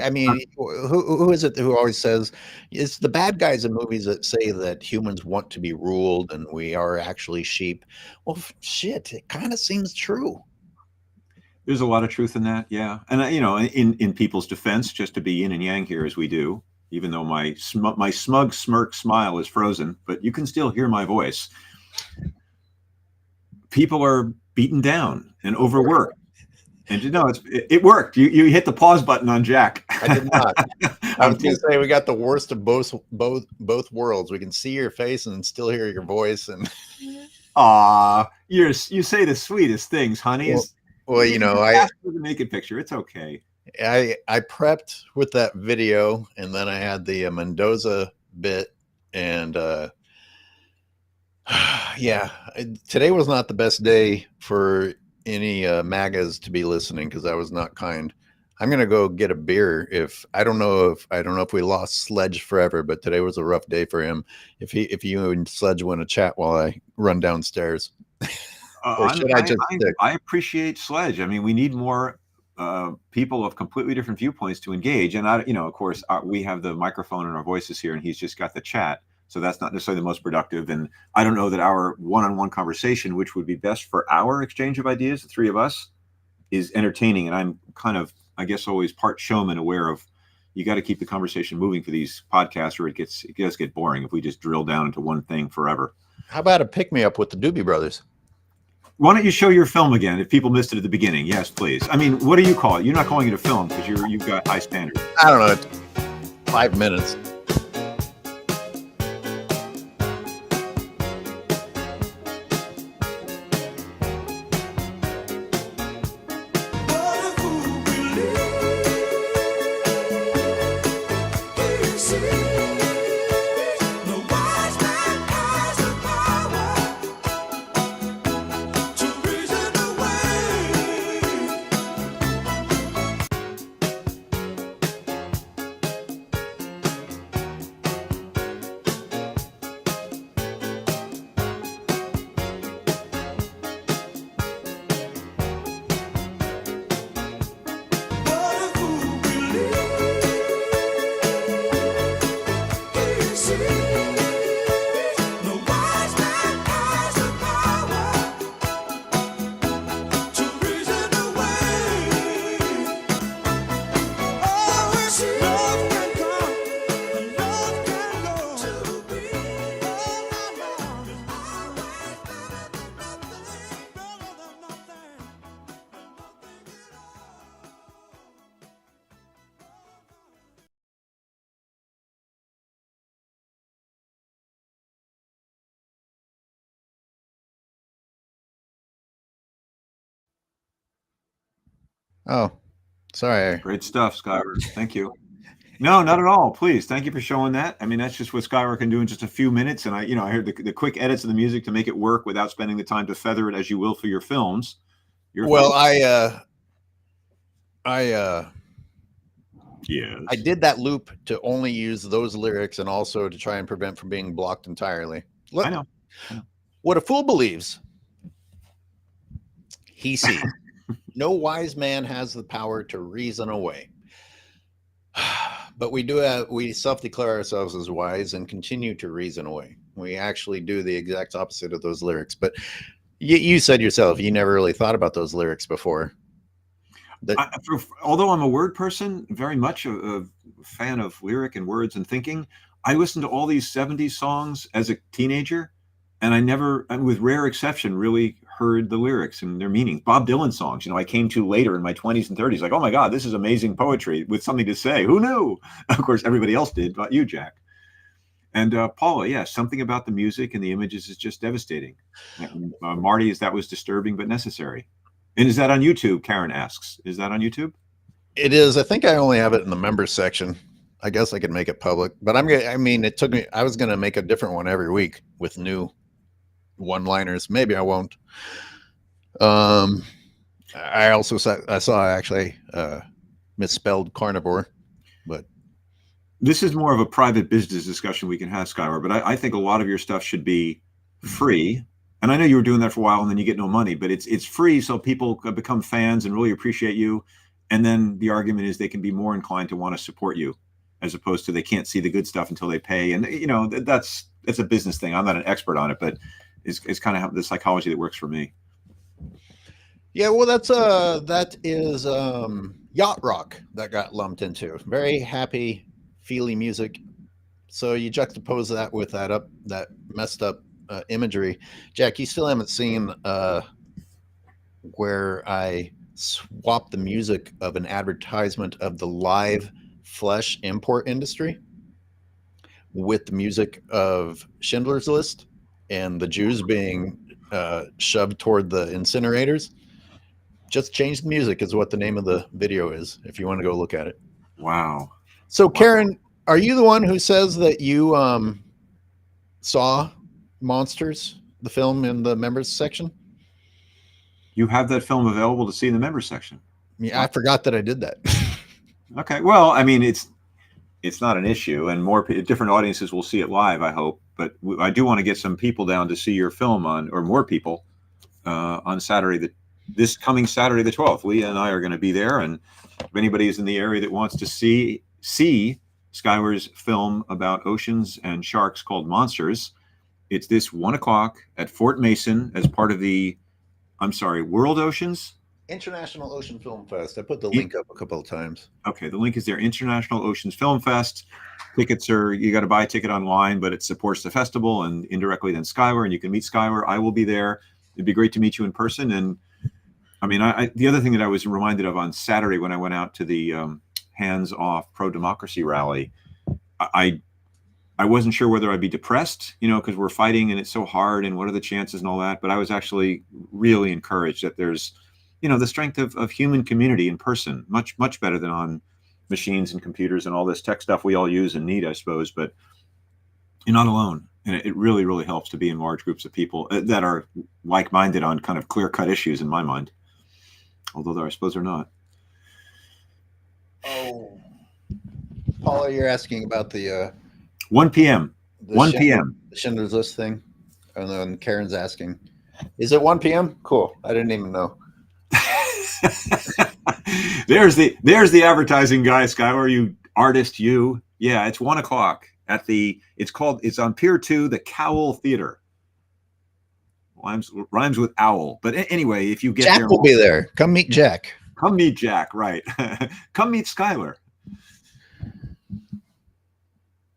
I mean, who is it who always says it's the bad guys in movies that say that humans want to be ruled and we are actually sheep? Well, shit, it kind of seems true. There's a lot of truth in that, yeah. And you know, in people's defense, just to be yin and yang here as we do, even though my smug smirk smile is frozen, but you can still hear my voice. People are beaten down and overworked. And you know, it worked. You hit the pause button on Jack. I did not. I was going to say we got the worst of both worlds. We can see your face and still hear your voice. And you say the sweetest things, honey. Well, you know, the naked picture. It's okay. I prepped with that video, and then I had the Mendoza bit, and yeah, today was not the best day for any MAGAs to be listening because I was not kind. I'm gonna go get a beer. I don't know if we lost Sledge forever, but today was a rough day for him. If you and Sledge want to chat while I run downstairs, I appreciate Sledge. I mean, we need more people of completely different viewpoints to engage. And of course, we have the microphone and our voices here, and he's just got the chat. So that's not necessarily the most productive. And I don't know that our one-on-one conversation, which would be best for our exchange of ideas, the three of us, is entertaining. And I'm kind of, I guess, always part showman, aware of you got to keep the conversation moving for these podcasts, or it does get boring if we just drill down into one thing forever. How about a pick-me-up with the Doobie Brothers? Why don't you show your film again if people missed it at the beginning? Yes, please. I mean, what do you call it? You're not calling it a film because you've got high standards. I don't know. It's 5 minutes. Oh, sorry. Great stuff, Skyward. Thank you. No, not at all. Please. Thank you for showing that. I mean, that's just what Skyward can do in just a few minutes. And I heard the quick edits of the music to make it work without spending the time to feather it as you will for your films. Yes. I I did that loop to only use those lyrics and also to try and prevent from being blocked entirely. Look, I know. what a fool believes, he sees. No wise man has the power to reason away. But we self-declare ourselves as wise and continue to reason away. We actually do the exact opposite of those lyrics. But you said yourself, you never really thought about those lyrics before. Although I'm a word person, very much a fan of lyric and words and thinking, I listened to all these 70s songs as a teenager, and I never, with rare exception, really heard the lyrics and their meanings. Bob Dylan songs, I came to later in my 20s and 30s, like, oh my God, this is amazing poetry with something to say. Who knew? Of course, everybody else did, but you, Jack. And Paula, yeah, something about the music and the images is just devastating. Marty, that was disturbing but necessary. And is that on YouTube? Karen asks. Is that on YouTube? It is. I think I only have it in the members section. I guess I could make it public, but I mean, it took me. I was gonna make a different one every week with new one-liners. Maybe I won't. Um, I also saw actually misspelled carnivore, but This is more of a private business discussion we can have, Skylar, but I think a lot of your stuff should be free. And I know you were doing that for a while and then you get no money, but it's free so people can become fans and really appreciate you. And then the argument is they can be more inclined to want to support you as opposed to they can't see the good stuff until they pay. And that's a business thing. I'm not an expert on it, but it's kind of the psychology that works for me. yeah, well, that is yacht rock that got lumped into very happy, feely music. So you juxtapose that with that messed up imagery. Jack, you still haven't seen where I swapped the music of an advertisement of the live flesh import industry with the music of Schindler's List and the Jews being shoved toward the incinerators. Just change the music is what the name of the video is, if you want to go look at it. Wow. So, Karen, are you the one who says that you saw Monsters, the film, in the members section? You have that film available to see in the members section. Yeah, I forgot that I did that. Okay. Well, I mean, it's not an issue, and more different audiences will see it live, I hope. But I do want to get some people down to see your film or more people on Saturday, this coming Saturday the 12th. Leah and I are going to be there, and if anybody is in the area that wants to see Skylar's film about oceans and sharks called Monsters, it's this 1:00 at Fort Mason as part of the, World Oceans? International Ocean Film Fest. I put the link up a couple of times. Okay, the link is there. International Oceans Film Fest. Tickets you got to buy a ticket online, but it supports the festival and indirectly then Skylar, and you can meet Skylar. I will be there. It'd be great to meet you in person. And I mean, the other thing that I was reminded of on Saturday when I went out to the Hands Off Pro-Democracy rally, I wasn't sure whether I'd be depressed, because we're fighting and it's so hard and what are the chances and all that. But I was actually really encouraged that there's, the strength of human community in person, much, much better than on machines and computers and all this tech stuff we all use and need, I suppose. But you're not alone. And it really, really helps to be in large groups of people that are like-minded on kind of clear-cut issues in my mind. Although I suppose they're not. Oh, Paula, you're asking about the 1 p.m. 1 p.m. The Schindler's List thing. And then Karen's asking, is it 1 p.m.? Cool. I didn't even know. There's the advertising guy, Skylar, you artist, you. Yeah, it's 1:00 at it's on Pier 2, the Cowl Theater. Rhymes with owl. But anyway, if you get Jack there, will be there. Come meet Jack. Come meet Jack, right. Come meet Skylar.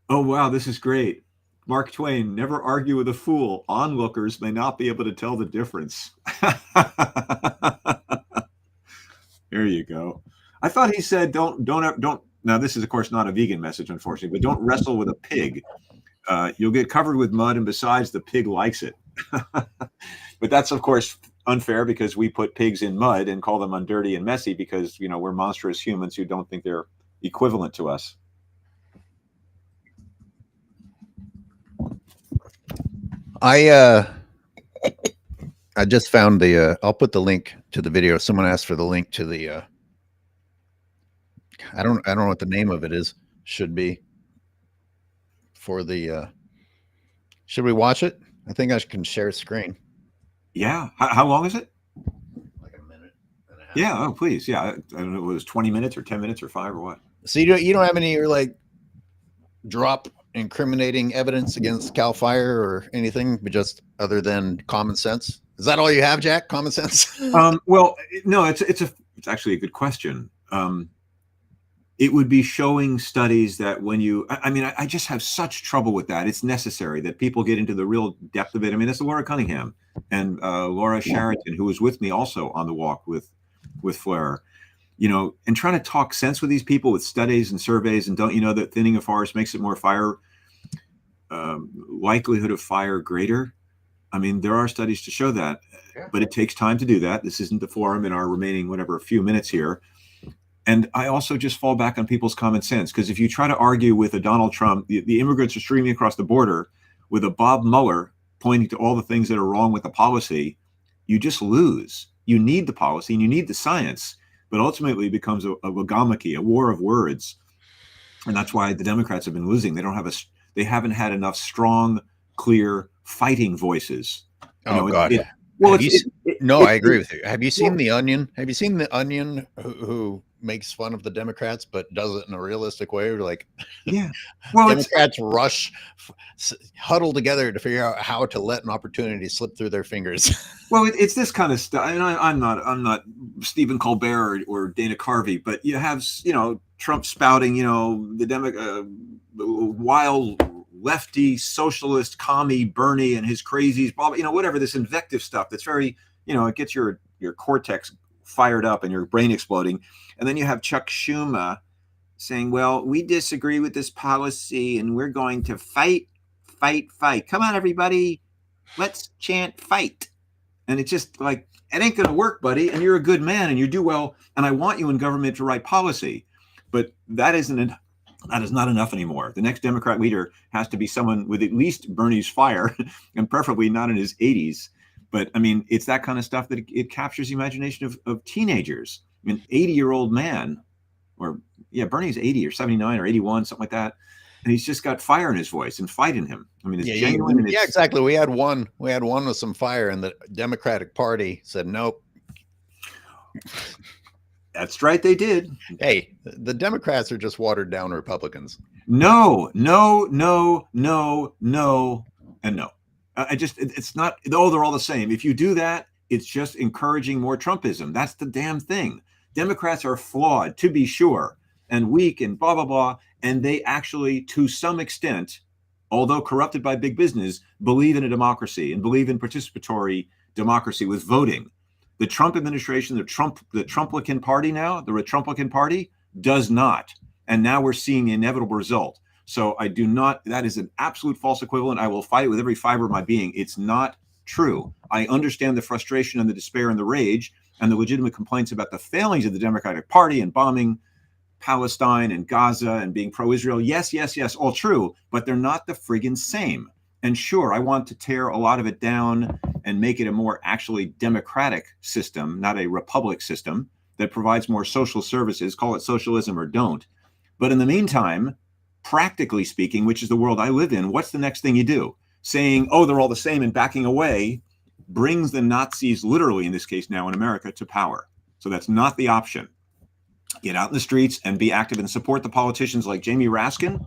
Oh, wow, this is great. Mark Twain, never argue with a fool. Onlookers may not be able to tell the difference. There you go. I thought he said, don't. Now, this is, of course, not a vegan message, unfortunately, but don't wrestle with a pig. You'll get covered with mud, and besides, the pig likes it. But that's, of course, unfair because we put pigs in mud and call them undirty and messy because, we're monstrous humans who don't think they're equivalent to us. I just found I'll put the link to the video. Someone asked for the link to the I don't know what the name of it is. Should be for the should we watch it? I think I can share screen. Yeah. How long is it? Like a minute and a half. Yeah. Oh, please. Yeah. I don't know if it was 20 minutes or 10 minutes or 5 or what. So you don't have any drop incriminating evidence against Cal Fire or anything, but just other than common sense? Is that all you have, Jack? Common sense? Well, no, it's actually a good question. It would be showing studies that I just have such trouble with that. It's necessary that people get into the real depth of it. I mean, that's Laura Cunningham and Laura Sherrington, who was with me also on the walk with Flair, and trying to talk sense with these people with studies and surveys. And don't you know that thinning a forest makes it more fire, likelihood of fire greater? I mean, there are studies to show that, but it takes time to do that. This isn't the forum in our remaining, a few minutes here. And I also just fall back on people's common sense, because if you try to argue with a Donald Trump, the immigrants are streaming across the border, with a Bob Mueller pointing to all the things that are wrong with the policy, you just lose. You need the policy and you need the science, but ultimately it becomes a logomachy, a war of words. And that's why the Democrats have been losing. They haven't had enough strong, clear, fighting voices. Oh God. I agree with you. Have you seen The Onion? Have you seen The Onion, who makes fun of the Democrats but does it in a realistic way? Like, yeah, well, Democrats huddle together to figure out how to let an opportunity slip through their fingers. Well, it's this kind of stuff. And I'm not Stephen Colbert or Dana Carvey, but you have, Trump spouting, the wild lefty socialist commie Bernie and his crazies, whatever, this invective stuff that's very, it gets your cortex fired up and your brain exploding. And then you have Chuck Schumer saying, well, we disagree with this policy and we're going to fight. Come on, everybody. Let's chant fight. And it's just like, it ain't going to work, buddy. And you're a good man and you do well. And I want you in government to write policy. But that is not enough anymore. The next Democrat leader has to be someone with at least Bernie's fire, and preferably not in his 80s. But I mean, it's that kind of stuff that it captures the imagination of teenagers. I mean, 80-year-old man, Bernie's 80 or 79 or 81, something like that. And he's just got fire in his voice and fight in him. I mean, it's genuine. And exactly. We had one with some fire, and the Democratic Party said, nope. That's right, they did. Hey, the Democrats are just watered down Republicans. No, and no. It's not, they're all the same. If you do that, it's just encouraging more Trumpism. That's the damn thing. Democrats are flawed, to be sure, and weak and blah, blah, blah. And they actually, to some extent, although corrupted by big business, believe in a democracy and believe in participatory democracy with voting. The Trump administration, the Trumplican party now, the Retrumplican party, does not. And now we're seeing the inevitable result. So that is an absolute false equivalent. I will fight it with every fiber of my being. It's not true. I understand the frustration and the despair and the rage and the legitimate complaints about the failings of the Democratic Party and bombing Palestine and Gaza and being pro-Israel. Yes, all true, but they're not the friggin' same. And sure, I want to tear a lot of it down and make it a more actually democratic system, not a republic system that provides more social services, call it socialism or don't. But in the meantime, practically speaking, which is the world I live in, what's the next thing you do? Saying, oh, they're all the same and backing away brings the Nazis, literally in this case now in America, to power. So that's not the option. Get out in the streets and be active and support the politicians like Jamie Raskin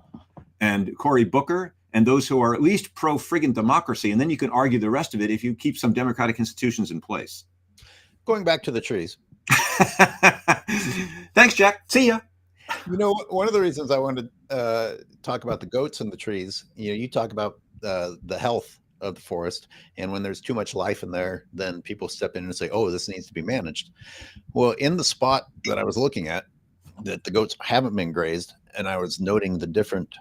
and Cory Booker and those who are at least pro-friggin' democracy. And then you can argue the rest of it if you keep some democratic institutions in place. Going back to the trees. Thanks, Jack. See ya. One of the reasons I wanted to talk about the goats and the trees, you talk about the health of the forest. And when there's too much life in there, then people step in and say, oh, this needs to be managed. Well, in the spot that I was looking at, that the goats haven't been grazed, and I was noting the different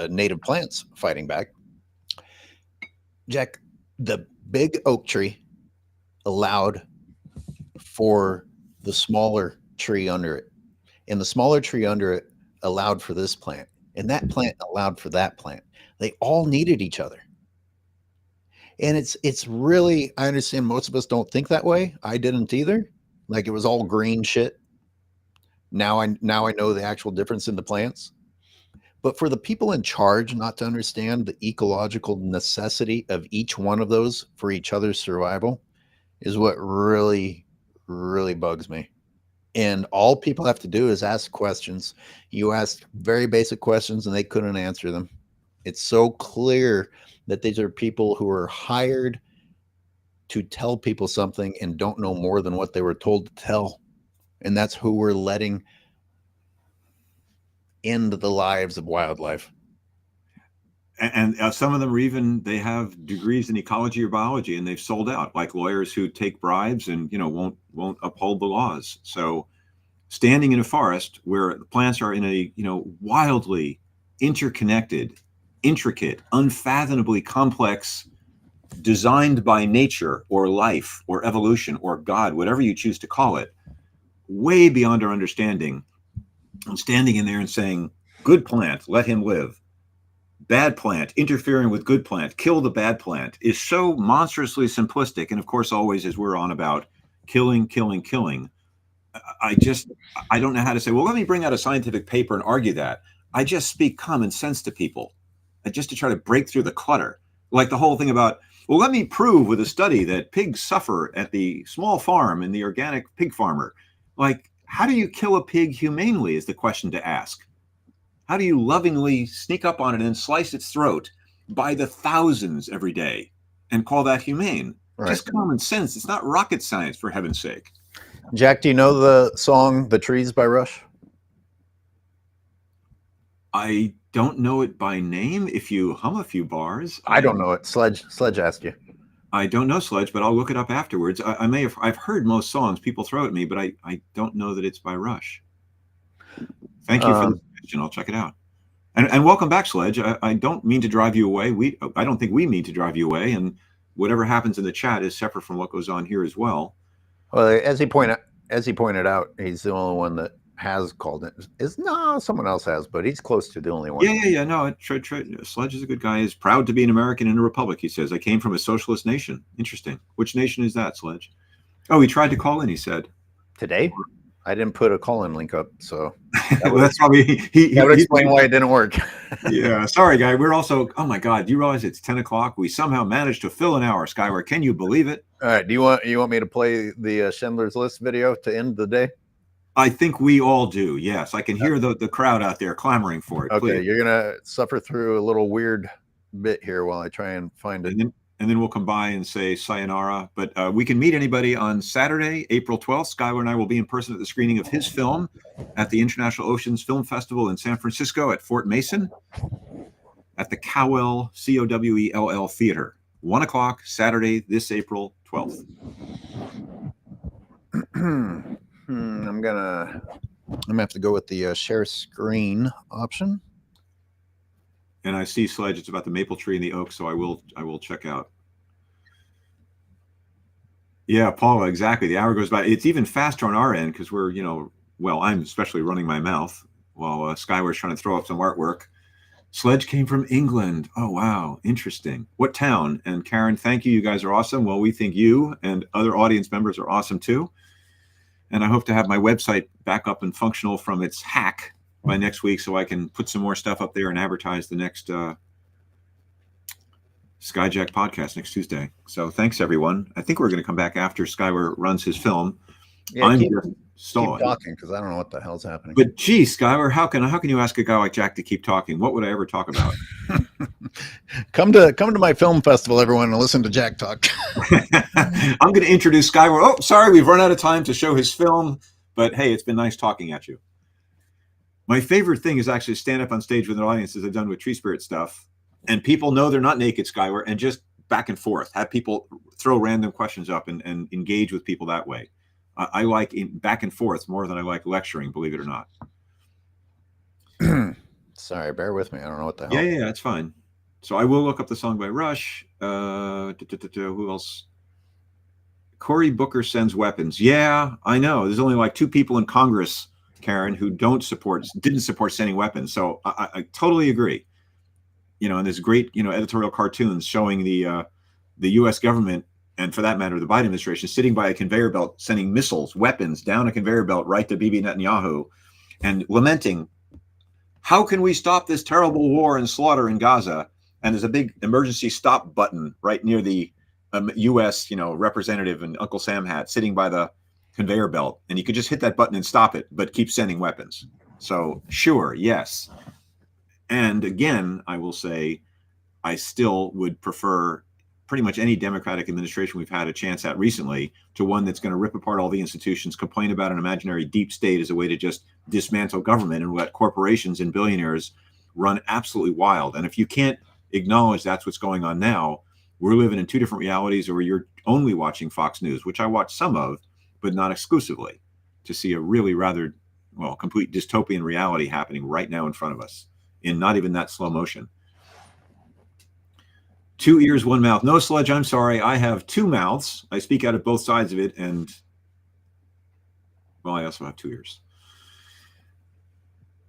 native plants fighting back. Jack, the big oak tree allowed for the smaller tree under it, and the smaller tree under it allowed for this plant, and that plant allowed for that plant. They all needed each other. And it's really, I understand most of us don't think that way. I didn't either. Like, it was all green shit. Now I know the actual difference in the plants. But for the people in charge not to understand the ecological necessity of each one of those for each other's survival is what really, really bugs me. And all people have to do is ask questions. You asked very basic questions and they couldn't answer them. It's so clear that these are people who are hired to tell people something and don't know more than what they were told to tell. And that's who we're letting into the lives of wildlife. And some of them they have degrees in ecology or biology, and they've sold out, like lawyers who take bribes and won't uphold the laws. So standing in a forest where the plants are in a wildly interconnected, intricate, unfathomably complex, designed by nature or life or evolution or God, whatever you choose to call it, way beyond our understanding. I'm standing in there and saying, good plant, let him live. Bad plant, interfering with good plant, kill the bad plant, is so monstrously simplistic. And of course, always as we're on about killing, killing, killing, I don't know how to say, well, let me bring out a scientific paper and argue that. I just speak common sense to people, just to try to break through the clutter. Like the whole thing about, well, let me prove with a study that pigs suffer at the small farm and the organic pig farmer. Like, how do you kill a pig humanely is the question to ask. How do you lovingly sneak up on it and slice its throat by the thousands every day and call that humane? Right. Just common sense. It's not rocket science, for heaven's sake. Jack, do you know the song "The Trees" by Rush? I don't know it by name. If you hum a few bars, I don't know it. Sledge asked you. I don't know Sledge, but I'll look it up afterwards. I've heard most songs people throw at me, but I don't know that it's by Rush. Thank you for the question. I'll check it out. And welcome back, Sledge. I don't mean to drive you away. I don't think we mean to drive you away. And whatever happens in the chat is separate from what goes on here as well. Well, as he pointed out, he's the only one that has called it. No, someone else has, but he's close to the only one. Yeah. No, Sledge is a good guy. He's proud to be an American in a republic, he says. I came from a socialist nation. Interesting. Which nation is that, Sledge? Oh, he tried to call in, he said. Today? I didn't put a call-in link up, so that's probably that would explain why it didn't work. Yeah, sorry, guy. We're also, oh my God, do you realize it's 10 o'clock? We somehow managed to fill an hour, Skyward. Can you believe it? All right, do you want me to play the Schindler's List video to end the day? I think we all do. Yes, I can hear the crowd out there clamoring for it. Okay, please. You're gonna suffer through a little weird bit here while I try and find it. And then we'll come by and say sayonara. But we can meet anybody on Saturday, April 12th. Skyward and I will be in person at the screening of his film at the International Oceans Film Festival in San Francisco at Fort Mason at the Cowell, Cowell Theater. 1 o'clock, Saturday, this April 12th. I'm gonna have to go with the share screen option. And I see, Sledge, it's about the maple tree and the oak, so I will check out. Yeah, Paula, exactly. The hour goes by. It's even faster on our end because we're, I'm especially running my mouth while Skyward's trying to throw up some artwork. Sledge came from England. Oh, wow. Interesting. What town? And Karen, thank you. You guys are awesome. Well, we think you and other audience members are awesome too. And I hope to have my website back up and functional from its hack by next week so I can put some more stuff up there and advertise the next Skyjack podcast next Tuesday. So thanks, everyone. I think we're going to come back after Skyward runs his film. Yeah, I'm keep just stalling. talking because I don't know what the hell's happening. But gee, Skyward, how can you ask a guy like Jack to keep talking? What would I ever talk about? Come to my film festival, everyone, and listen to Jack talk. I'm going to introduce Skyward. Oh, sorry, we've run out of time to show his film. But hey, it's been nice talking at you. My favorite thing is actually stand up on stage with an audience, as I've done with Tree Spirit stuff, and people know they're not naked, Skyward, and just back and forth. Have people throw random questions up and engage with people that way. I like back and forth more than I like lecturing, believe it or not. Sorry, bear with me. I don't know what the hell. Yeah, that's fine. So I will look up the song by Rush. Who else? Cory Booker Sends Weapons. Yeah, I know. There's only like 2 people in Congress, Karen, who didn't support sending weapons. So I totally agree. And there's great, editorial cartoons showing the U.S. government, and for that matter, the Biden administration, sitting by a conveyor belt, sending missiles, weapons down a conveyor belt right to Bibi Netanyahu, and lamenting, how can we stop this terrible war and slaughter in Gaza? And there's a big emergency stop button right near the U.S. representative and Uncle Sam hat sitting by the conveyor belt, and you could just hit that button and stop it, but keep sending weapons. So sure, yes. And again, I will say, I still would prefer pretty much any Democratic administration we've had a chance at recently to one that's going to rip apart all the institutions, complain about an imaginary deep state as a way to just dismantle government and let corporations and billionaires run absolutely wild. And if you can't acknowledge that's what's going on now, we're living in 2 different realities, or you're only watching Fox News, which I watch some of, but not exclusively, to see a really rather, complete dystopian reality happening right now in front of us in not even that slow motion. 2 ears, 1 mouth. No, Sledge, I'm sorry. I have 2 mouths. I speak out of both sides of it, and Well, I also have 2 ears.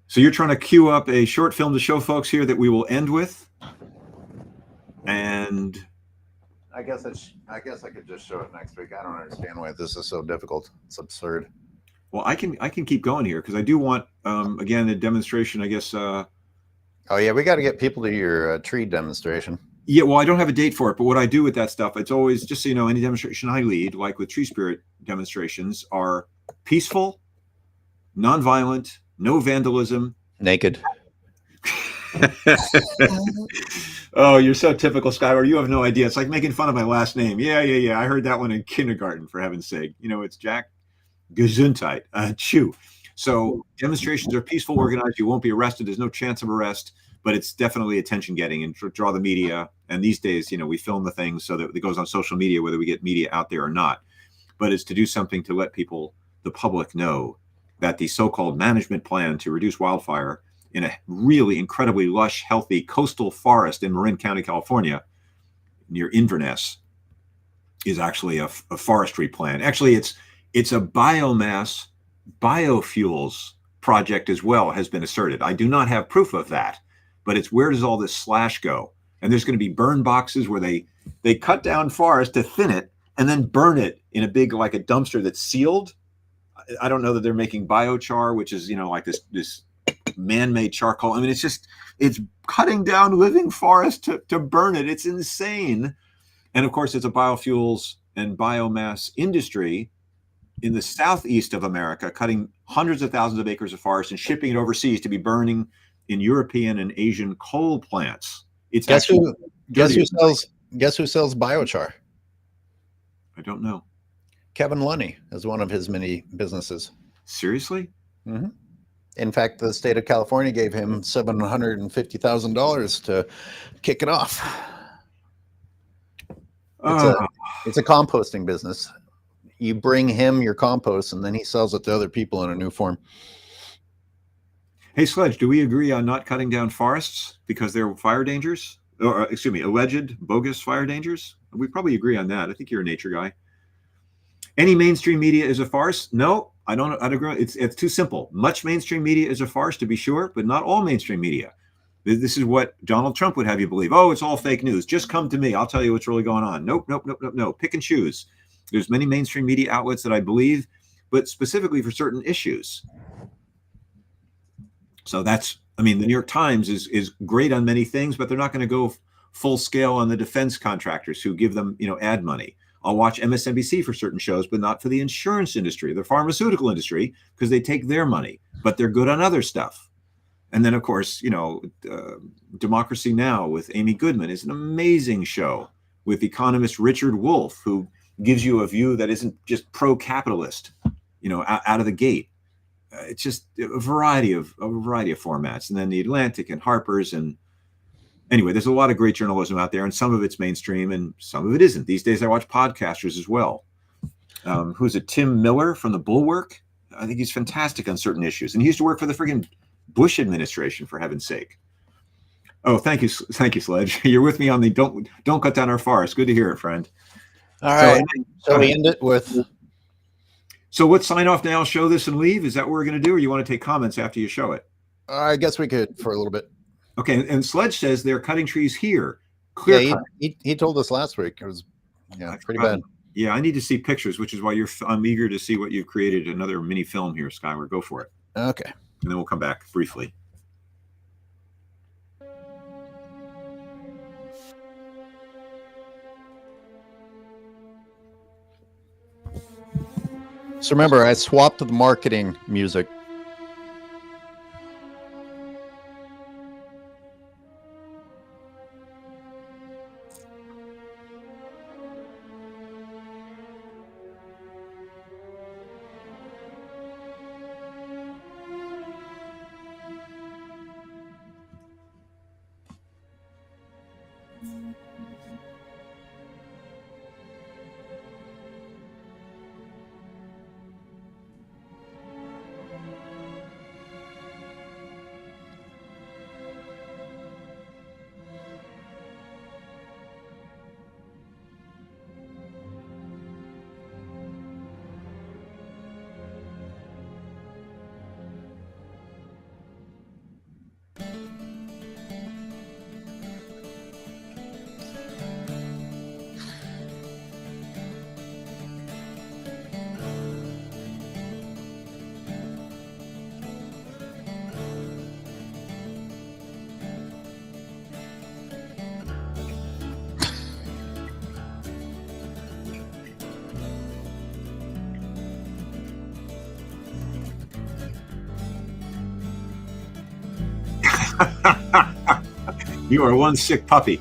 So you're trying to queue up a short film to show folks here that we will end with, and I guess I could just show it next week. I don't understand why this is so difficult. It's absurd. well, I can keep going here because I do want again a demonstration. I guess. Oh yeah, we got to get people to your tree demonstration. Yeah, well, I don't have a date for it, but what I do with that stuff, it's always just so you know, any demonstration I lead, like with Tree Spirit demonstrations, are peaceful, nonviolent, no vandalism. Naked. Oh, you're so typical, Skyward. You have no idea. It's like making fun of my last name. Yeah. I heard that one in kindergarten, for heaven's sake. You know, it's Jack Gesundheit, Chew. So demonstrations are peaceful, organized. You won't be arrested. There's no chance of arrest, but it's definitely attention getting and draw the media. And these days, you know, we film the things so that it goes on social media, whether we get media out there or not. But it's to do something to let people, the public, know that the so-called management plan to reduce wildfire in a really incredibly lush, healthy coastal forest in Marin County, California, near Inverness, is actually a forestry plan. Actually, it's a biomass biofuels project as well, has been asserted. I do not have proof of that, but it's where does all this slash go? And there's going to be burn boxes where they cut down forest to thin it and then burn it in a big, like a dumpster that's sealed. I don't know that they're making biochar, which is, you know, like this man-made charcoal. I mean, it's cutting down living forest to burn it. It's insane. And of course, it's a biofuels and biomass industry in the southeast of America, cutting hundreds of thousands of acres of forest and shipping it overseas to be burning in European and Asian coal plants. It's Guess who sells biochar? I don't know. Kevin Lunny is one of his many businesses. Seriously? Mm-hmm. In fact, the state of California gave him $750,000 to kick it off. It's a composting business. You bring him your compost, and then he sells it to other people in a new form. Hey, Sledge, do we agree on not cutting down forests because they're fire dangers? Or, excuse me, alleged bogus fire dangers? We probably agree on that. I think you're a nature guy. Any mainstream media is a farce? No, I don't agree. It's too simple. Much mainstream media is a farce, to be sure, but not all mainstream media. This is what Donald Trump would have you believe. Oh, it's all fake news. Just come to me. I'll tell you what's really going on. Nope. Pick and choose. There's many mainstream media outlets that I believe, but specifically for certain issues. So that's, I mean, the New York Times is great on many things, but they're not going to go full scale on the defense contractors who give them, you know, ad money. I'll watch MSNBC for certain shows, but not for the insurance industry, the pharmaceutical industry, because they take their money, but they're good on other stuff. And then, of course, you know, Democracy Now! With Amy Goodman is an amazing show with economist Richard Wolff, who gives you a view that isn't just pro-capitalist, you know, out of the gate. It's just a variety of formats. And then the Atlantic and Harper's, and anyway, there's a lot of great journalism out there, and some of it's mainstream and some of it isn't. These days I watch podcasters as well. Who's it? Tim Miller from the Bulwark. I think he's fantastic on certain issues. And he used to work for the friggin' Bush administration, for heaven's sake. Oh, thank you, Sledge. You're with me on the don't cut down our forest. Good to hear it, friend. All right. So we end it with. So what sign off now? Show this and leave? Is that what we're going to do, or you want to take comments after you show it? I guess we could for a little bit. Okay, and Sledge says they're cutting trees here. Clear cut. He told us last week. It was pretty bad. Yeah, I need to see pictures, which is why I'm eager to see what you've created. Another mini film here, Skyward. Go for it. Okay. And then we'll come back briefly. So remember, I swapped the marketing music. You are one sick puppy.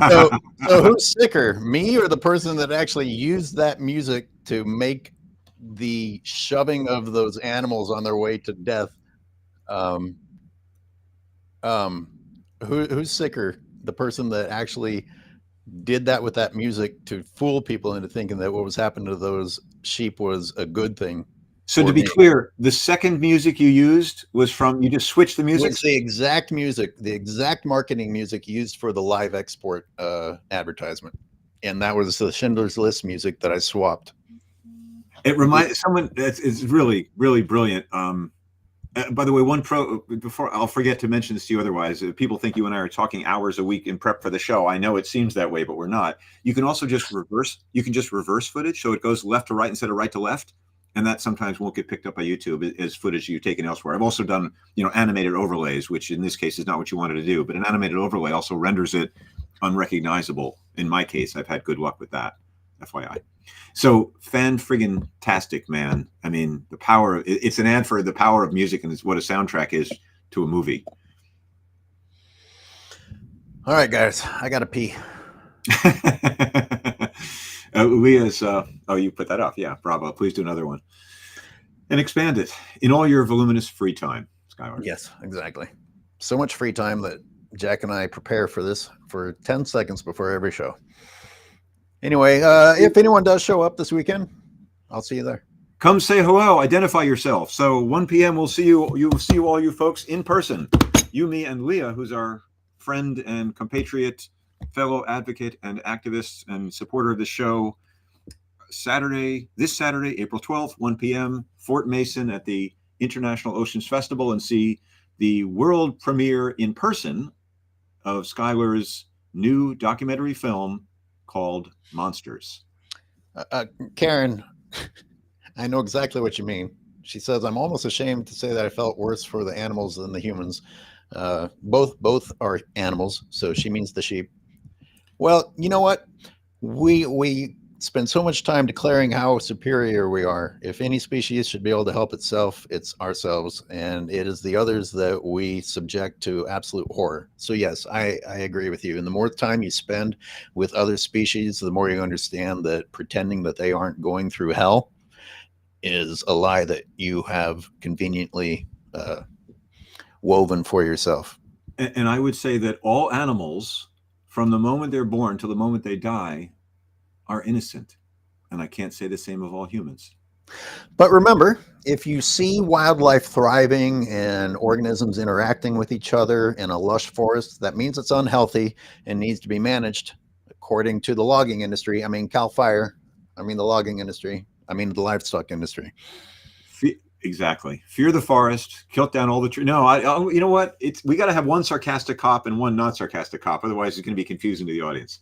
So, so who's sicker, me or the person that actually used that music to make the shoving of those animals on their way to death? Um, who's sicker, the person that actually did that with that music to fool people into thinking that what was happening to those sheep was a good thing? So to Or be me. clear, the second music you used was from, you just switched the music? It's the exact music, the exact marketing music used for the live export advertisement. And that was the Schindler's List music that I swapped. It reminds someone, it's really, really brilliant. By the way, before I'll forget to mention this to you otherwise, people think you and I are talking hours a week in prep for the show. I know it seems that way, but we're not. You can also just reverse footage. So it goes left to right instead of right to left. And that sometimes won't get picked up by YouTube as footage you've taken elsewhere. I've also done, animated overlays, which in this case is not what you wanted to do, but an animated overlay also renders it unrecognizable. In my case, I've had good luck with that, FYI. So fan-friggin-tastic, man. I mean, the power, it's an ad for the power of music, and it's what a soundtrack is to a movie. All right, guys, I got to pee. Leah's, oh, you put that off. Yeah, bravo. Please do another one. And expand it in all your voluminous free time, Skylar. Yes, exactly. So much free time that Jack and I prepare for this for 10 seconds before every show. Anyway, if anyone does show up this weekend, I'll see you there. Come say hello, identify yourself. So 1 p.m. we'll see you. You will see all you folks in person. You, me, and Leah, who's our friend and compatriot, fellow advocate and activist and supporter of the show. This Saturday, April 12th, 1 p.m., Fort Mason at the International Oceans Festival, and see the world premiere in person of Skylar's new documentary film called Monsters. Karen, I know exactly what you mean. She says, I'm almost ashamed to say that I felt worse for the animals than the humans. Both are animals, so she means the sheep. Well, you know what? We spend so much time declaring how superior we are. If any species should be able to help itself, it's ourselves, and it is the others that we subject to absolute horror. So yes, I agree with you. And the more time you spend with other species, the more you understand that pretending that they aren't going through hell is a lie that you have conveniently woven for yourself. And I would say that all animals, from the moment they're born to the moment they die, are innocent. And I can't say the same of all humans. But remember, if you see wildlife thriving and organisms interacting with each other in a lush forest, that means it's unhealthy and needs to be managed according to the logging industry. I mean, Cal Fire. I mean, the logging industry. I mean, the livestock industry. Exactly. Fear the forest, kill down all the trees. No, you know what? We got to have one sarcastic cop and one not sarcastic cop. Otherwise, it's going to be confusing to the audience.